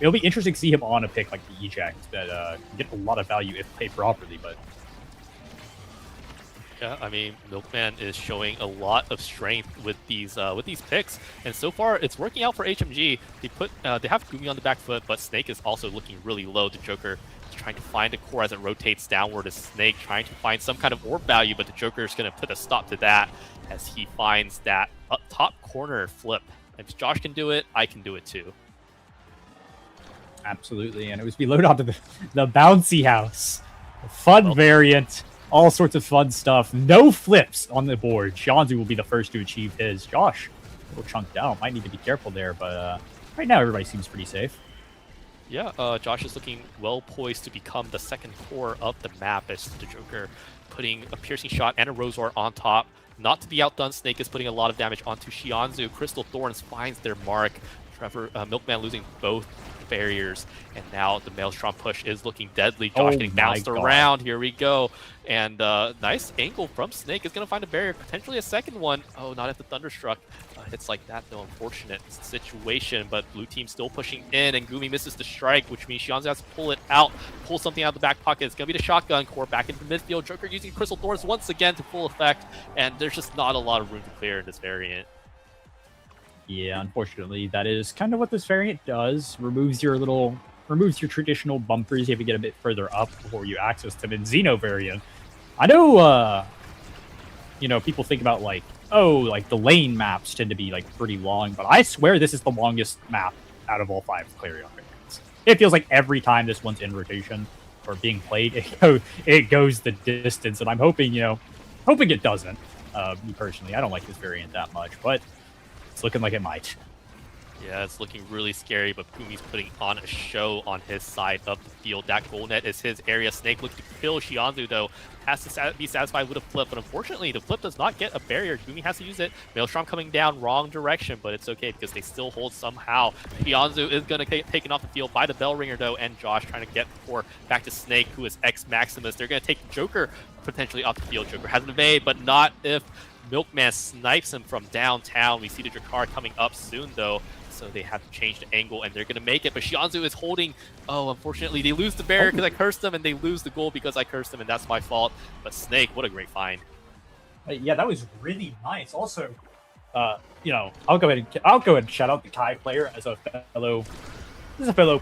it'll be interesting to see him on a pick like the Eject that can get a lot of value if played properly. But yeah, I mean, Milkman is showing a lot of strength with these picks, and so far it's working out for HMG. They have Gumi on the back foot, but Snake is also looking really low. The Joker is trying to find a core as it rotates downward. As Snake trying to find some kind of orb value, but the Joker is going to put a stop to that as he finds that up top corner flip. If Josh can do it, I can do it too. Absolutely, and it was we load onto the bouncy house, fun variant. All sorts of fun stuff. No flips on the board. Shianzu will be the first to achieve his. Josh, a little chunked down. Might need to be careful there, but right now everybody seems pretty safe. Yeah, Josh is looking well poised to become the second core of the map as the Joker putting a piercing shot and a Rosewar on top. Not to be outdone, Snake is putting a lot of damage onto Shianzu. Crystal Thorns finds their mark. Milkman losing both barriers, and now the Maelstrom push is looking deadly. Josh getting bounced around. Here we go. And nice angle from Snake is going to find a barrier, potentially a second one. Oh, not if the Thunderstruck hits like that, though. Unfortunate situation, but blue team still pushing in, and Gumi misses the strike, which means Shianzu has to pull it out, pull something out of the back pocket. It's going to be the shotgun core back into the midfield. Joker using Crystal Thorns once again to full effect, and there's just not a lot of room to clear in this variant. Yeah, unfortunately, that is kind of what this variant does. Removes your traditional bumpers. You have to get a bit further up before you access them. In Xeno variant, I know, people think about like, like the lane maps tend to be like pretty long, but I swear this is the longest map out of all 5 Clarion variants. It feels like every time this one's in rotation or being played, it goes the distance, and I'm hoping it doesn't. Me personally, I don't like this variant that much, but it's looking like it might. Yeah, it's looking really scary, but Gumi's putting on a show on his side of the field. That goal net is his area. Snake looks to kill Xianzu, though. Has to be satisfied with a flip, but unfortunately, the flip does not get a barrier. Gumi has to use it. Maelstrom coming down, wrong direction, but it's okay because they still hold somehow. Xianzu is going to get taken off the field by the bell ringer, though, and Josh trying to get the core back to Snake, who is ex-Maximus. They're going to take Joker potentially off the field. Joker has an evade, but not if Milkman snipes him from downtown. We see the Drakkar coming up soon, though. So they have to change the angle, and they're going to make it. But Xianzu is holding. Oh, unfortunately, they lose the barrier because I cursed them, and they lose the goal because I cursed them, and that's my fault. But Snake, what a great find. Yeah, that was really nice. Also, you know, I'll go ahead and shout out the Kai player as a fellow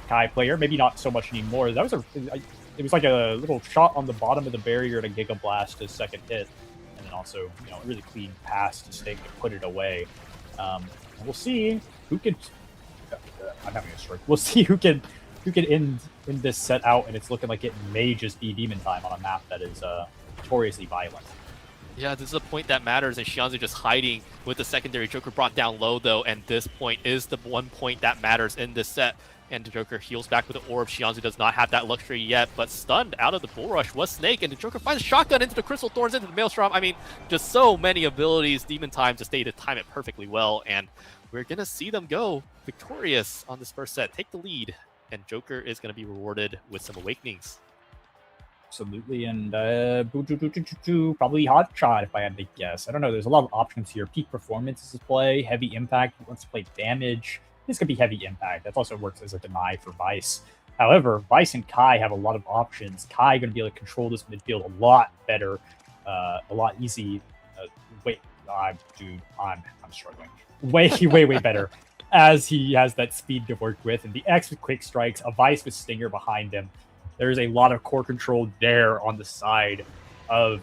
Kai player. Maybe not so much anymore. That was it was like a little shot on the bottom of the barrier to Giga Blast his second hit, and then also, you know, a really clean pass to Snake to put it away. We'll see who can. I'm having a stroke. We'll see who can end this set out, and it's looking like it may just be Demon Time on a map that is notoriously violent. Yeah, this is a point that matters, and Xianzu just hiding with the secondary. Joker brought down low, though, and this point is the one point that matters in this set. And the Joker heals back with the orb. Xianzu does not have that luxury yet, but stunned out of the bull rush was Snake, and the Joker finds a shotgun into the Crystal Thorns, into the Maelstrom. I mean, just so many abilities. Demon Time just stayed to time it perfectly well, and we're going to see them go victorious on this first set, take the lead, and Joker is going to be rewarded with some awakenings. Absolutely, and probably Hot Shot if I had to guess. I don't know. There's a lot of options here. Peak Performance is to play. Heavy Impact wants to play damage. This could be Heavy Impact. That also works as a deny for Vice. However, Vice and Kai have a lot of options. Kai going to be able to control this midfield a lot better, a lot easy. I'm struggling. Way better, as he has that speed to work with, and the X with quick strikes, a Vice with Stinger behind him. There's a lot of core control there on the side of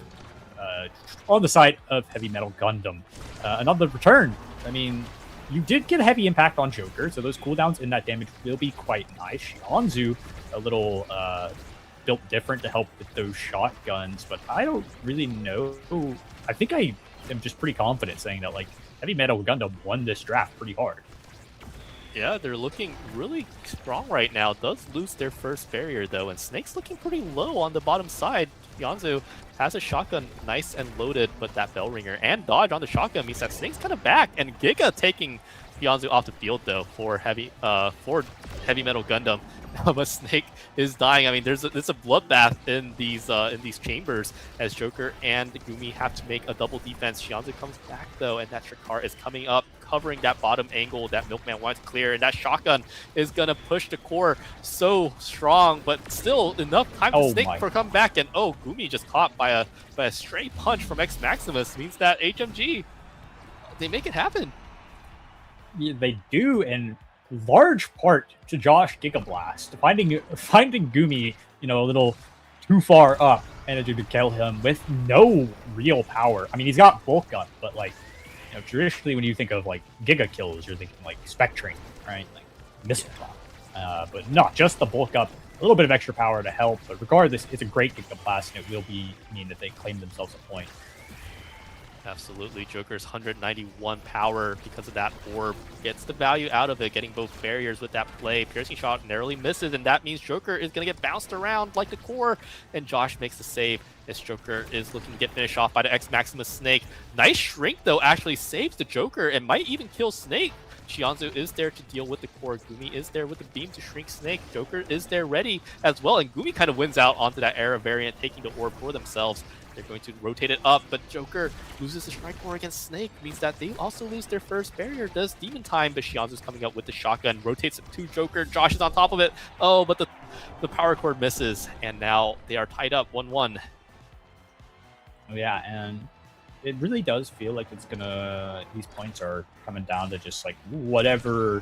Heavy Metal Gundam. Another return. I mean, you did get a Heavy Impact on Joker, so those cooldowns in that damage will be quite nice. Xianzu, a little built different to help with those shotguns, but I don't really know. I think I am just pretty confident saying that, like, Heavy Metal Gundam won this draft pretty hard. Yeah, they're looking really strong right now. Does lose their first barrier, though, and Snake's looking pretty low on the bottom side. Xianzu has a shotgun nice and loaded, but that bell ringer and dodge on the shotgun means that Snake's kind of back, and Giga taking Xianzu off the field, though, for Heavy Metal Gundam. But Snake is dying. I mean, there's a bloodbath in these chambers as Joker and Gumi have to make a double defense. Xianzu comes back, though, and that Drakkar is coming up, covering that bottom angle that Milkman wants to clear, and that shotgun is going to push the core so strong, but still enough time for Snake for come back. And Gumi just caught by a stray punch from Maximus means that HMG, they make it happen. Yeah, they do, and large part to Josh Gigablast finding Gumi, you know, a little too far up and to kill him with no real power. I mean, he's got bulk up, but, like, you know, traditionally when you think of like Giga kills, you're thinking like Spec Train, right? Like missile top. But not just the bulk up, a little bit of extra power to help. But regardless, it's a great Gigablast, and it will mean that they claim themselves a point. Absolutely. Joker's 191 power because of that orb gets the value out of it, getting both barriers with that play. Piercing shot narrowly misses, and that means Joker is going to get bounced around like the core, and Josh makes the save as Joker is looking to get finished off by the Maximus Snake. Nice shrink, though, actually saves the Joker and might even kill Snake. Xianzu is there to deal with the core. Gumi is there with the beam to shrink Snake. Joker is there ready as well, and Gumi kind of wins out onto that Era variant, taking the orb for themselves. They're going to rotate it up, but Joker loses the strike core against Snake, means that they also lose their first barrier. Does Demon Time, but Xianzu's coming up with the shotgun, rotates it to Joker. Josh is on top of it. Oh, but the power cord misses, and now they are tied up 1-1. Yeah, and it really does feel like it's gonna, these points are coming down to just like whatever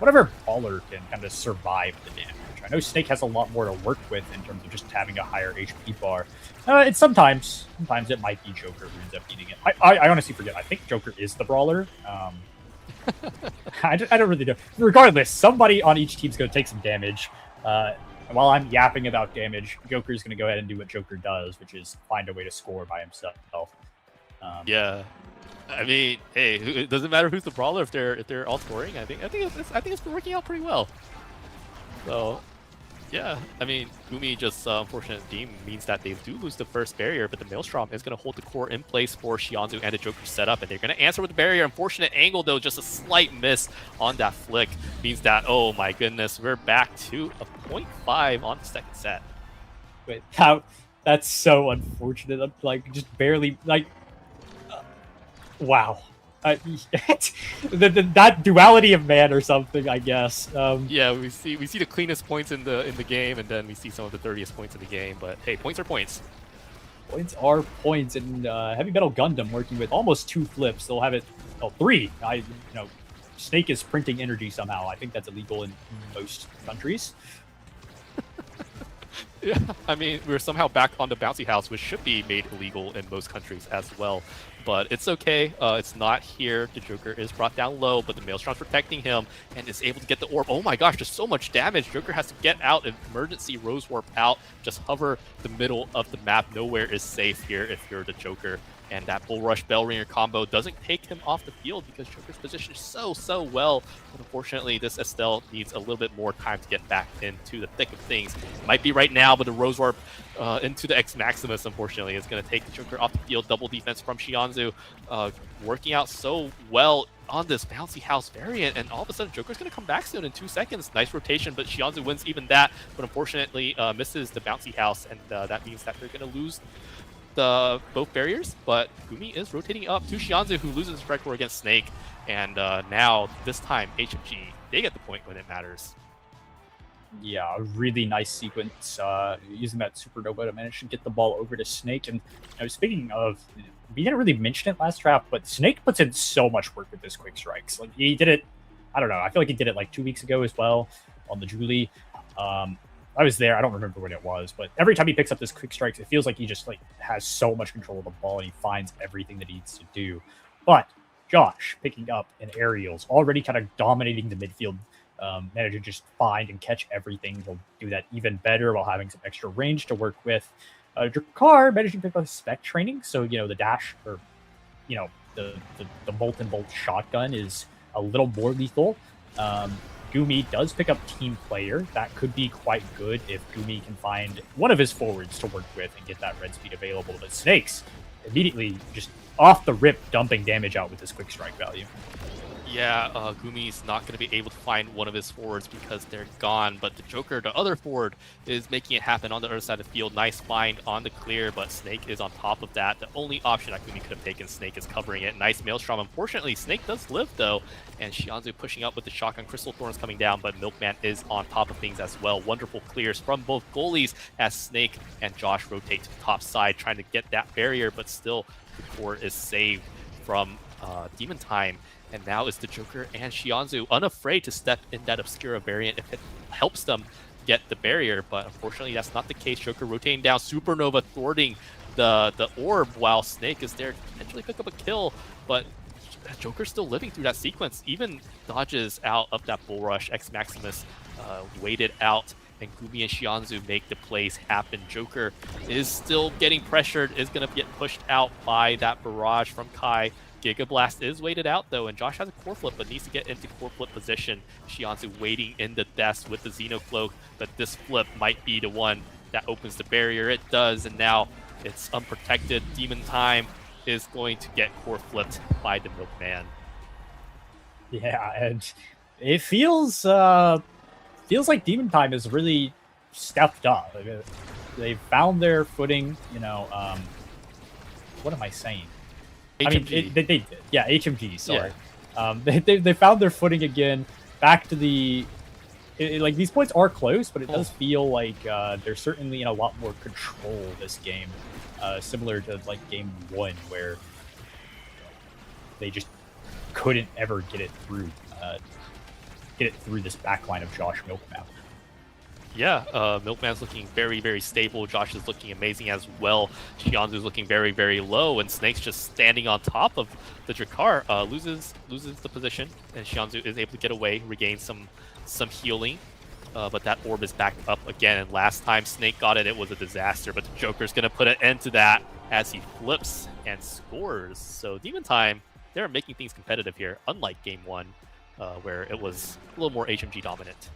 baller can kind of survive the damage. I know Snake has a lot more to work with in terms of just having a higher HP bar. It's sometimes it might be Joker who ends up eating it. I honestly forget. I think Joker is the brawler. I don't really know. Regardless, somebody on each team's going to take some damage. While I'm yapping about damage, Joker's going to go ahead and do what Joker does, which is find a way to score by himself. Yeah. I mean, hey, it doesn't matter who's the brawler if they're all scoring. I think it's been working out pretty well. So yeah, I mean, Gumi just unfortunate team means that they do lose the first barrier, but the Maelstrom is going to hold the core in place for Shianzu and the Joker setup, and they're going to answer with the barrier. Unfortunate angle though, just a slight miss on that flick means that, oh my goodness, we're back to a 0.5 on the second set. Wait, how? That's so unfortunate. I'm, like, just barely, like, wow. That duality of man or something, I guess. Yeah, we see the cleanest points in the game, and then we see some of the dirtiest points in the game. But hey, points are points. Points are points, and Heavy Metal Gundam working with almost 2 flips. They'll have it, oh, 3. Snake is printing energy somehow. I think that's illegal in most countries. Yeah, I mean, we're somehow back on the bouncy house, which should be made illegal in most countries as well. But it's okay. It's not here. The Joker is brought down low, but the Maelstrom's protecting him and is able to get the orb. Oh my gosh, just so much damage. Joker has to get out, emergency Rose Warp out, just hover the middle of the map. Nowhere is safe here if you're the Joker. And that Bull Rush Bell Ringer combo doesn't take him off the field because Joker's positioned so well. But unfortunately, this Estelle needs a little bit more time to get back into the thick of things. Might be right now, but the Rose Warp into the X Maximus, unfortunately, is going to take the Joker off the field. Double defense from Shianzu, working out so well on this bouncy house variant, and all of a sudden Joker's going to come back soon in 2 seconds. Nice rotation, but Shianzu wins even that, but unfortunately misses the bouncy house, and that means that they're going to lose both barriers. But Gumi is rotating up to Shianzu, who loses Red Core against Snake, and now this time HMG, they get the point when it matters. Yeah, a really nice sequence using that supernova to manage to get the ball over to Snake. And speaking of, we didn't really mention it last draft, but Snake puts in so much work with his quick strikes. Like, he did it, I don't know, I feel like he did it like 2 weeks ago as well on the Julie. I was there, I don't remember when it was, but every time he picks up this quick strikes, it feels like he just has so much control of the ball and he finds everything that he needs to do. But Josh picking up an aerials, already kind of dominating the midfield, managed to just find and catch everything. He'll do that even better while having some extra range to work with. Drakkar managed to pick up spec training, so the dash, or the Molten Bolt shotgun is a little more lethal. Gumi does pick up team player. That could be quite good if Gumi can find one of his forwards to work with and get that red speed available. But Snakes immediately just off the rip dumping damage out with his quick strike value. Yeah, Gumi's not going to be able to find one of his forwards because they're gone, but the Joker, the other forward, is making it happen on the other side of the field. Nice find on the clear, but Snake is on top of that. The only option that Gumi could have taken, Snake is covering it. Nice Maelstrom. Unfortunately, Snake does live, though, and Shianzu pushing up with the shotgun. Crystal Thorns coming down, but Milkman is on top of things as well. Wonderful clears from both goalies as Snake and Josh rotate to the top side, trying to get that barrier, but still the core is saved from Demon Time. And now is the Joker and Shianzu unafraid to step in that Obscura variant if it helps them get the barrier. But unfortunately, that's not the case. Joker rotating down, Supernova thwarting the orb while Snake is there to potentially pick up a kill. But Joker's still living through that sequence. Even dodges out of that Bull Rush. X Maximus waited out, and Gumi and Shianzu make the plays happen. Joker is still getting pressured, is going to get pushed out by that barrage from Kai. Giga Blast is waited out though, and Josh has a core flip but needs to get into core flip position. Shianzu waiting in the desk with the Xenocloak, but this flip might be the one that opens the barrier. It does, and now it's unprotected. Demon Time is going to get core flipped by the Milkman. Yeah, and it feels like Demon Time has really stepped up. They found their footing. What am I saying? HMG. I mean, they did. Yeah, HMG, sorry. Yeah. They found their footing again, back to the... like, these points are close, but it does feel like they're certainly in a lot more control this game, similar to, like, game 1, where they just couldn't ever get it through this backline of Josh Milkman. Yeah, Milkman's looking very, very stable. Josh is looking amazing as well. Shianzu's looking very, very low, and Snake's just standing on top of the Drakkar. Loses the position, and Shianzu is able to get away, regain some healing. but that orb is back up again. And last time Snake got it, it was a disaster. But the Joker's going to put an end to that as he flips and scores. So Demon Time, they're making things competitive here, unlike Game 1, where it was a little more HMG dominant.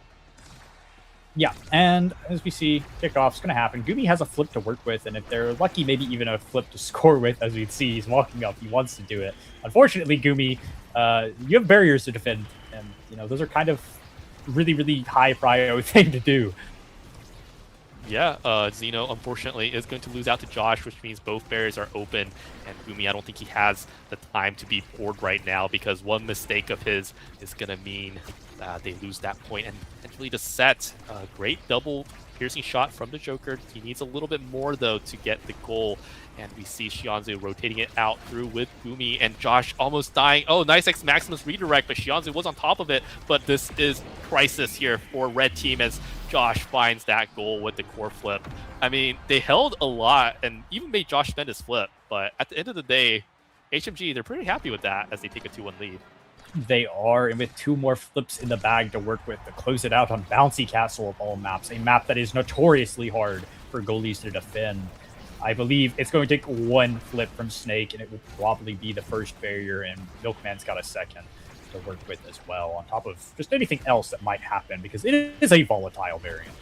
Yeah, and as we see, kickoff's going to happen. Gumi has a flip to work with, and if they're lucky, maybe even a flip to score with. As we see, he's walking up. He wants to do it. Unfortunately, Gumi, you have barriers to defend, and those are kind of really high prio thing to do. Yeah, Zeno, unfortunately, is going to lose out to Josh, which means both barriers are open. And Gumi, I don't think he has the time to be poured right now, because one mistake of his is going to mean they lose that point and potentially to set. Great double piercing shot from the Joker. He needs a little bit more, though, to get the goal. And we see Shianzu rotating it out through with Gumi, and Josh almost dying. Oh, nice X Maximus redirect, but Shianzu was on top of it. But this is crisis here for Red Team as Josh finds that goal with the core flip. I mean, they held a lot and even made Josh spend his flip. But at the end of the day, HMG, they're pretty happy with that as they take a 2-1 lead. They are, and with 2 more flips in the bag to work with to close it out on Bouncy Castle of all maps, a map that is notoriously hard for goalies to defend. I believe it's going to take 1 flip from Snake, and it will probably be the first barrier, and Milkman's got a second to work with as well, on top of just anything else that might happen, because it is a volatile variant.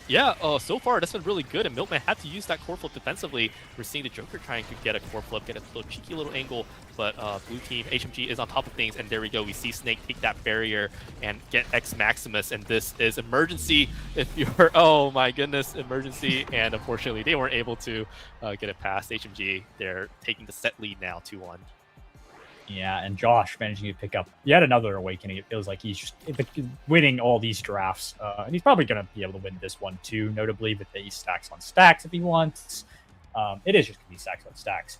Yeah, so far that's been really good, and Milkman had to use that core flip defensively. We're seeing the Joker trying to get a core flip, get a little cheeky little angle, but blue team, HMG is on top of things, and there we go. We see Snake take that barrier and get X Maximus, and this is emergency if you're, oh my goodness, emergency, and unfortunately they weren't able to get it past HMG. They're taking the set lead now, 2-1. Yeah, and Josh managing to pick up yet another awakening. It feels like he's just winning all these drafts. And he's probably going to be able to win this one too, notably with the stacks on stacks if he wants. It is just going to be stacks on stacks.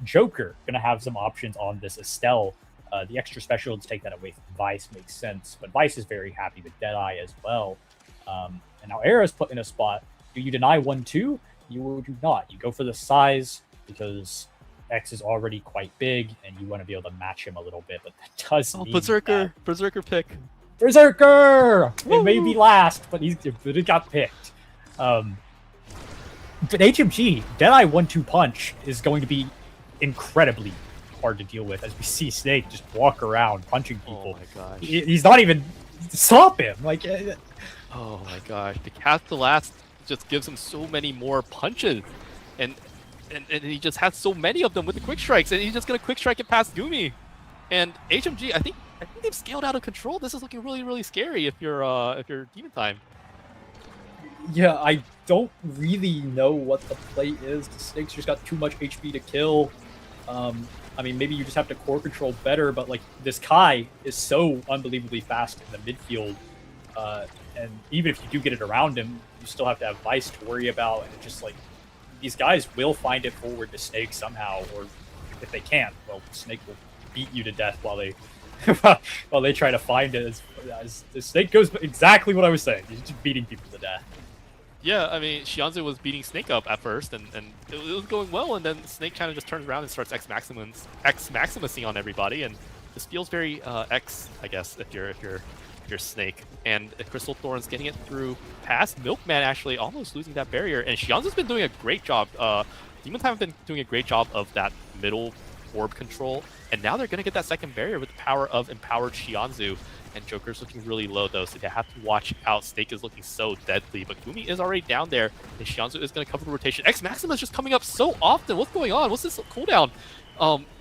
Joker going to have some options on this Estelle. The extra special to take that away from Vice makes sense, but Vice is very happy with Deadeye as well. And now Era's put in a spot. Do you deny 1-2? You do not. You go for the size because X is already quite big, and you want to be able to match him a little bit, but that does mean Berserker pick. Berserker! Woo! It may be last, but it got picked. But HMG, Deadeye 1-2 punch is going to be incredibly hard to deal with, as we see Snake just walk around punching people. Oh my gosh. He's not even stop him. Like, oh my gosh. The Cast the Last just gives him so many more punches. And he just has so many of them with the quick strikes, and he's just gonna quick strike it past Gumi. And HMG, I think they've scaled out of control. This is looking really scary if you're Demon Time. Yeah, I don't really know what the play is. The Snake's just got too much HP to kill. I mean, maybe you just have to core control better, but like this Kai is so unbelievably fast in the midfield. And even if you do get it around him, you still have to have Vice to worry about, and it's just like these guys will find it forward to Snake somehow, or if they can't, well, Snake will beat you to death while they try to find it. As the Snake goes exactly what I was saying. He's just beating people to death. Yeah, I mean, Shianzu was beating Snake up at first, and it was going well, and then Snake kind of just turns around and starts X Maximusing on everybody, and this feels very X, I guess, if you're Snake. And Crystal Thorn's getting it through past Milkman, actually almost losing that barrier. And Shianzu's been doing a great job. Demon Time have been doing a great job of that middle orb control. And now they're going to get that second barrier with the power of empowered Shianzu. And Joker's looking really low, though, so they have to watch out. Snake is looking so deadly, but Gumi is already down there, and Shianzu is going to cover the rotation. X Maximus just coming up so often. What's going on? What's this cooldown?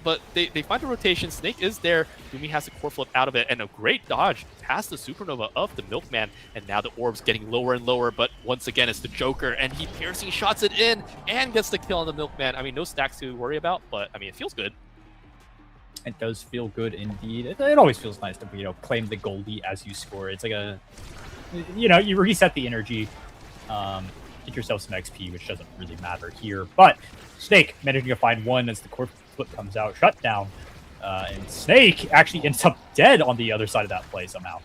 But they find the rotation. Snake is there. Gumi has a core flip out of it, and a great dodge past the supernova of the Milkman. And now the orb's getting lower and lower, but once again, it's the Joker, and he piercing shots it in and gets the kill on the Milkman. I mean, no stacks to worry about, but I mean, it feels good. It does feel good indeed. It always feels nice to, claim the goldie as you score. It's like you reset the energy, get yourself some XP, which doesn't really matter here. But Snake managing to find one as the core flip comes out, shut down, and Snake actually ends up dead on the other side of that play somehow.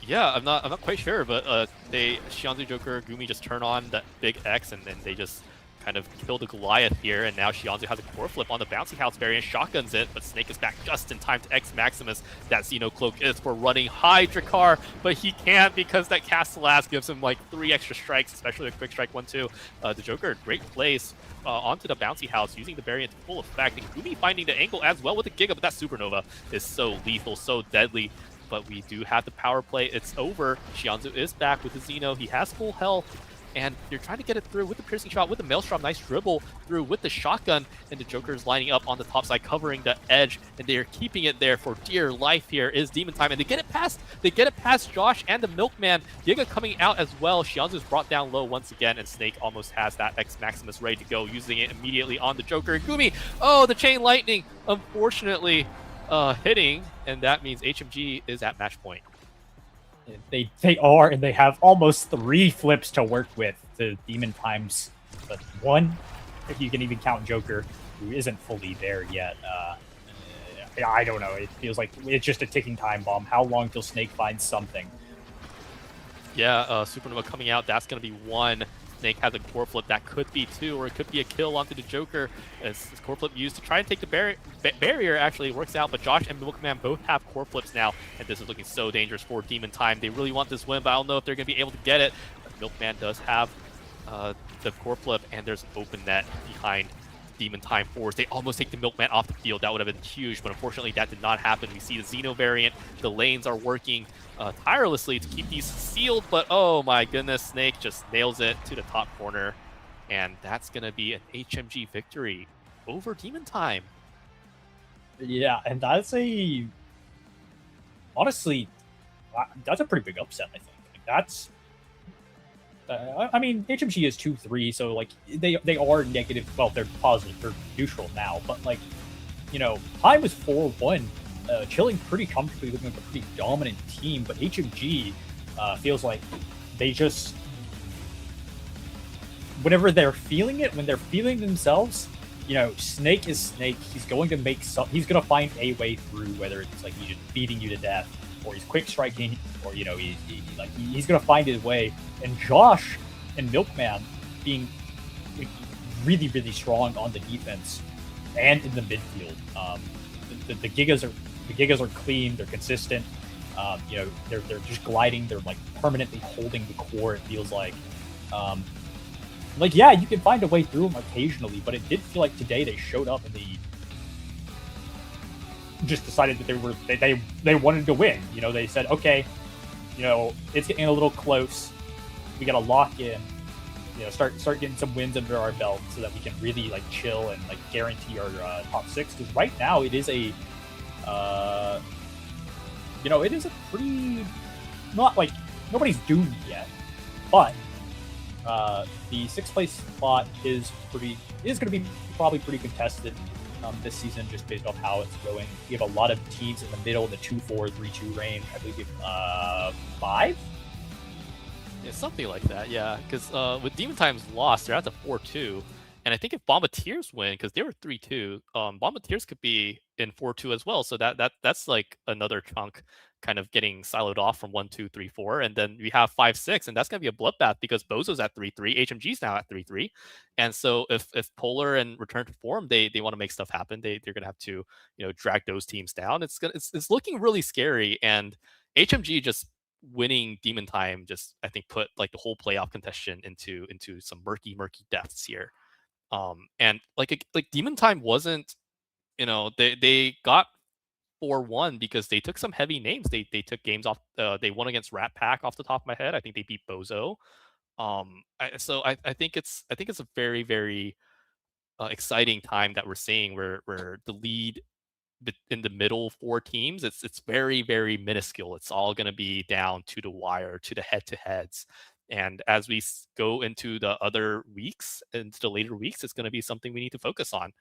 Yeah, I'm not quite sure, but Shianzu, Joker, Gumi just turn on that big X, and then they just kind of kill the Goliath here, and now Xianzu has a core flip on the bouncy house variant, shotguns it, but Snake is back just in time to X Maximus. That Xeno Cloak is for running high Drakkar, but he can't because that Castellas gives him like 3 extra strikes, especially the quick strike 1-2. The Joker, great place onto the bouncy house, using the variant to full effect, and Gumi finding the angle as well with the Giga, but that Supernova is so lethal, so deadly. But we do have the power play. It's over. Xianzu is back with the Xeno. He has full health. And you're trying to get it through with the piercing shot, with the Maelstrom, nice dribble through with the shotgun, and the Joker's lining up on the top side, covering the edge, and they are keeping it there for dear life. Here is Demon Time, and they get it past Josh and the Milkman. Giga coming out as well. Xianzu's brought down low once again, and Snake almost has that X Maximus ready to go, using it immediately on the Joker. And Gumi, oh, the Chain Lightning, unfortunately hitting, and that means HMG is at match point. They are, and they have almost 3 flips to work with to Demon Times, but 1, if you can even count Joker, who isn't fully there yet. I don't know. It feels like it's just a ticking time bomb. How long till Snake finds something? Yeah, Supernova coming out. That's going to be 1. Snake has a core flip. That could be 2, or it could be a kill onto the Joker. As this core flip used to try and take the barrier actually works out, but Josh and Milkman both have core flips now, and this is looking so dangerous for Demon Time. They really want this win, but I don't know if they're going to be able to get it. But Milkman does have the core flip, and there's an open net behind Demon Time Force. They almost take the Milkman off the field. That would have been huge, but unfortunately that did not happen. We see the Xeno variant. The lanes are working tirelessly to keep these sealed, but oh my goodness, Snake just nails it to the top corner, and that's going to be an HMG victory over Demon Time. Yeah, and that's honestly, that's a pretty big upset, I think. Like, that's I mean, HMG is 2-3, so like they are negative. Well, they're positive, they're neutral now, but like, you know, Time was 4-1, chilling pretty comfortably, looking like a pretty dominant team. But HMG feels like they just, whenever they're feeling it, when they're feeling themselves, you know, Snake is Snake. He's going to make some. He's going to find a way through, whether it's like he's just beating you to death, or he's quick striking, or you know, he's going to find his way. And Josh and Milkman being really, really strong on the defense and in the midfield. The Gigas are clean. They're consistent. You know, they're just gliding. They're like permanently holding the core. It feels like. Like, yeah, you can find a way through them occasionally, but it did feel like today they showed up and they just decided that they wanted to win. You know, they said, okay, you know, it's getting a little close. We got to lock in, you know, start getting some wins under our belt so that we can really like chill and like guarantee our top 6. Because right now it is a, you know, it is a pretty, not like nobody's doomed yet, but the 6th place spot is going to be probably pretty contested this season, just based off how it's going. We have a lot of teams in the middle, the 2-4, 3-2 range. I believe we have 5. Yeah, something like that. Yeah, because with Demon Time's loss, they're at the 4-2, and I think if Bombardiers win, because they were 3-2, Bombardiers could be in 4-2 as well. So that's like another chunk kind of getting siloed off from 1, 2, 3, 4, and then we have 5, 6, and that's gonna be a bloodbath because Bozo's at 3-3, HMG's now at 3-3, and so if Polar and Return to Form they want to make stuff happen, they're gonna have to, you know, drag those teams down. It's looking really scary, and HMG just winning Demon Time just, I think, put like the whole playoff contention into some murky depths here. And like Demon Time wasn't, you know, they got 4-1 because they took some heavy names. They took games off. They won against Rat Pack off the top of my head. I think they beat Bozo. I think it's a very, very exciting time that we're seeing where the lead in the middle 4 teams, it's very, very minuscule. It's all going to be down to the wire, to the head-to-heads. And as we go into the other weeks, into the later weeks, it's going to be something we need to focus on.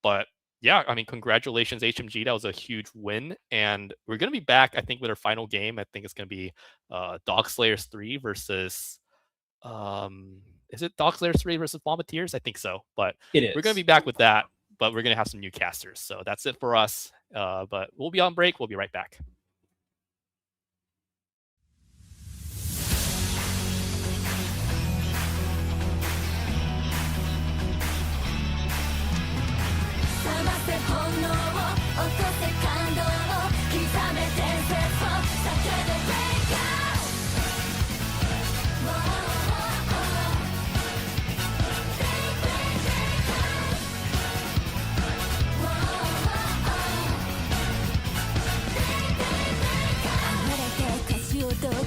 But yeah, I mean, congratulations, HMG. That was a huge win. And we're going to be back, I think, with our final game. I think it's going to be Dog Slayers 3 versus... is it Dog Slayers 3 versus Bombardiers? I think so. But It is. we're going to be back with that. But we're going to have some new casters. So that's it for us. But we'll be on break. We'll be right back.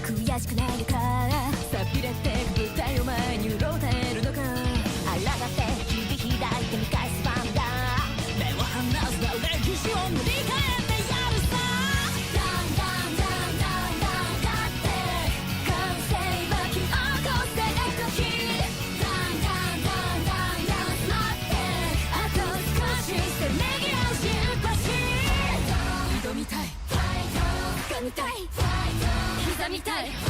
悔しくないのかさびれて舞台を前に潤ってるのかあらがって切り開いて見返す番だ目を離すな歴史を塗り替えてやるさダンダンダンダンダンだって完成巻き起こせ時ダンダンダンダンダン待ってあと少しせめぎ合うしっぱし挑みたい掴みたい刻みたい革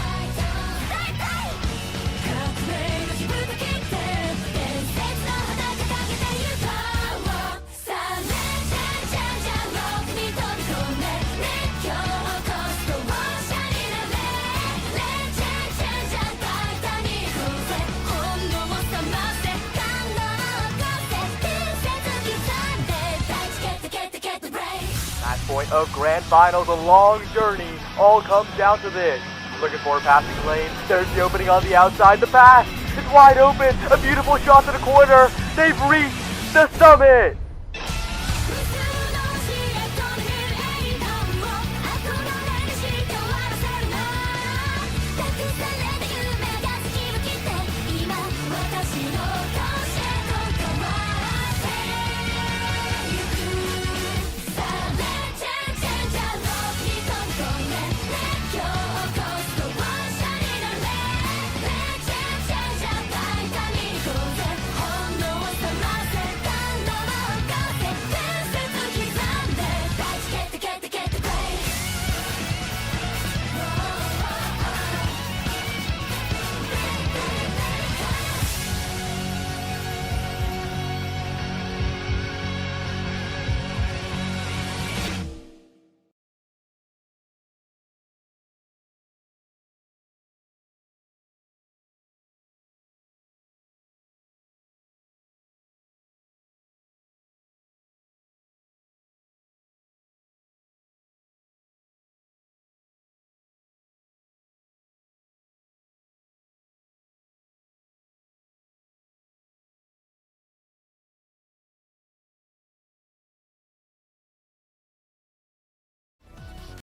命の火ぶた切って伝説の花掲げてゆこうさあねじゃじゃじゃロックに飛び込んで熱狂を起こす当事者になれねじゃじゃじゃタイタニックで本能を覚ませ感動を起こせ伝説刻んで大地蹴って蹴って蹴ってブレイク Match point of Grand Finals, a long journey, all comes down to this. Looking for a passing lane, there's the opening on the outside, the pass, it's wide open, a beautiful shot to the corner, they've reached the summit!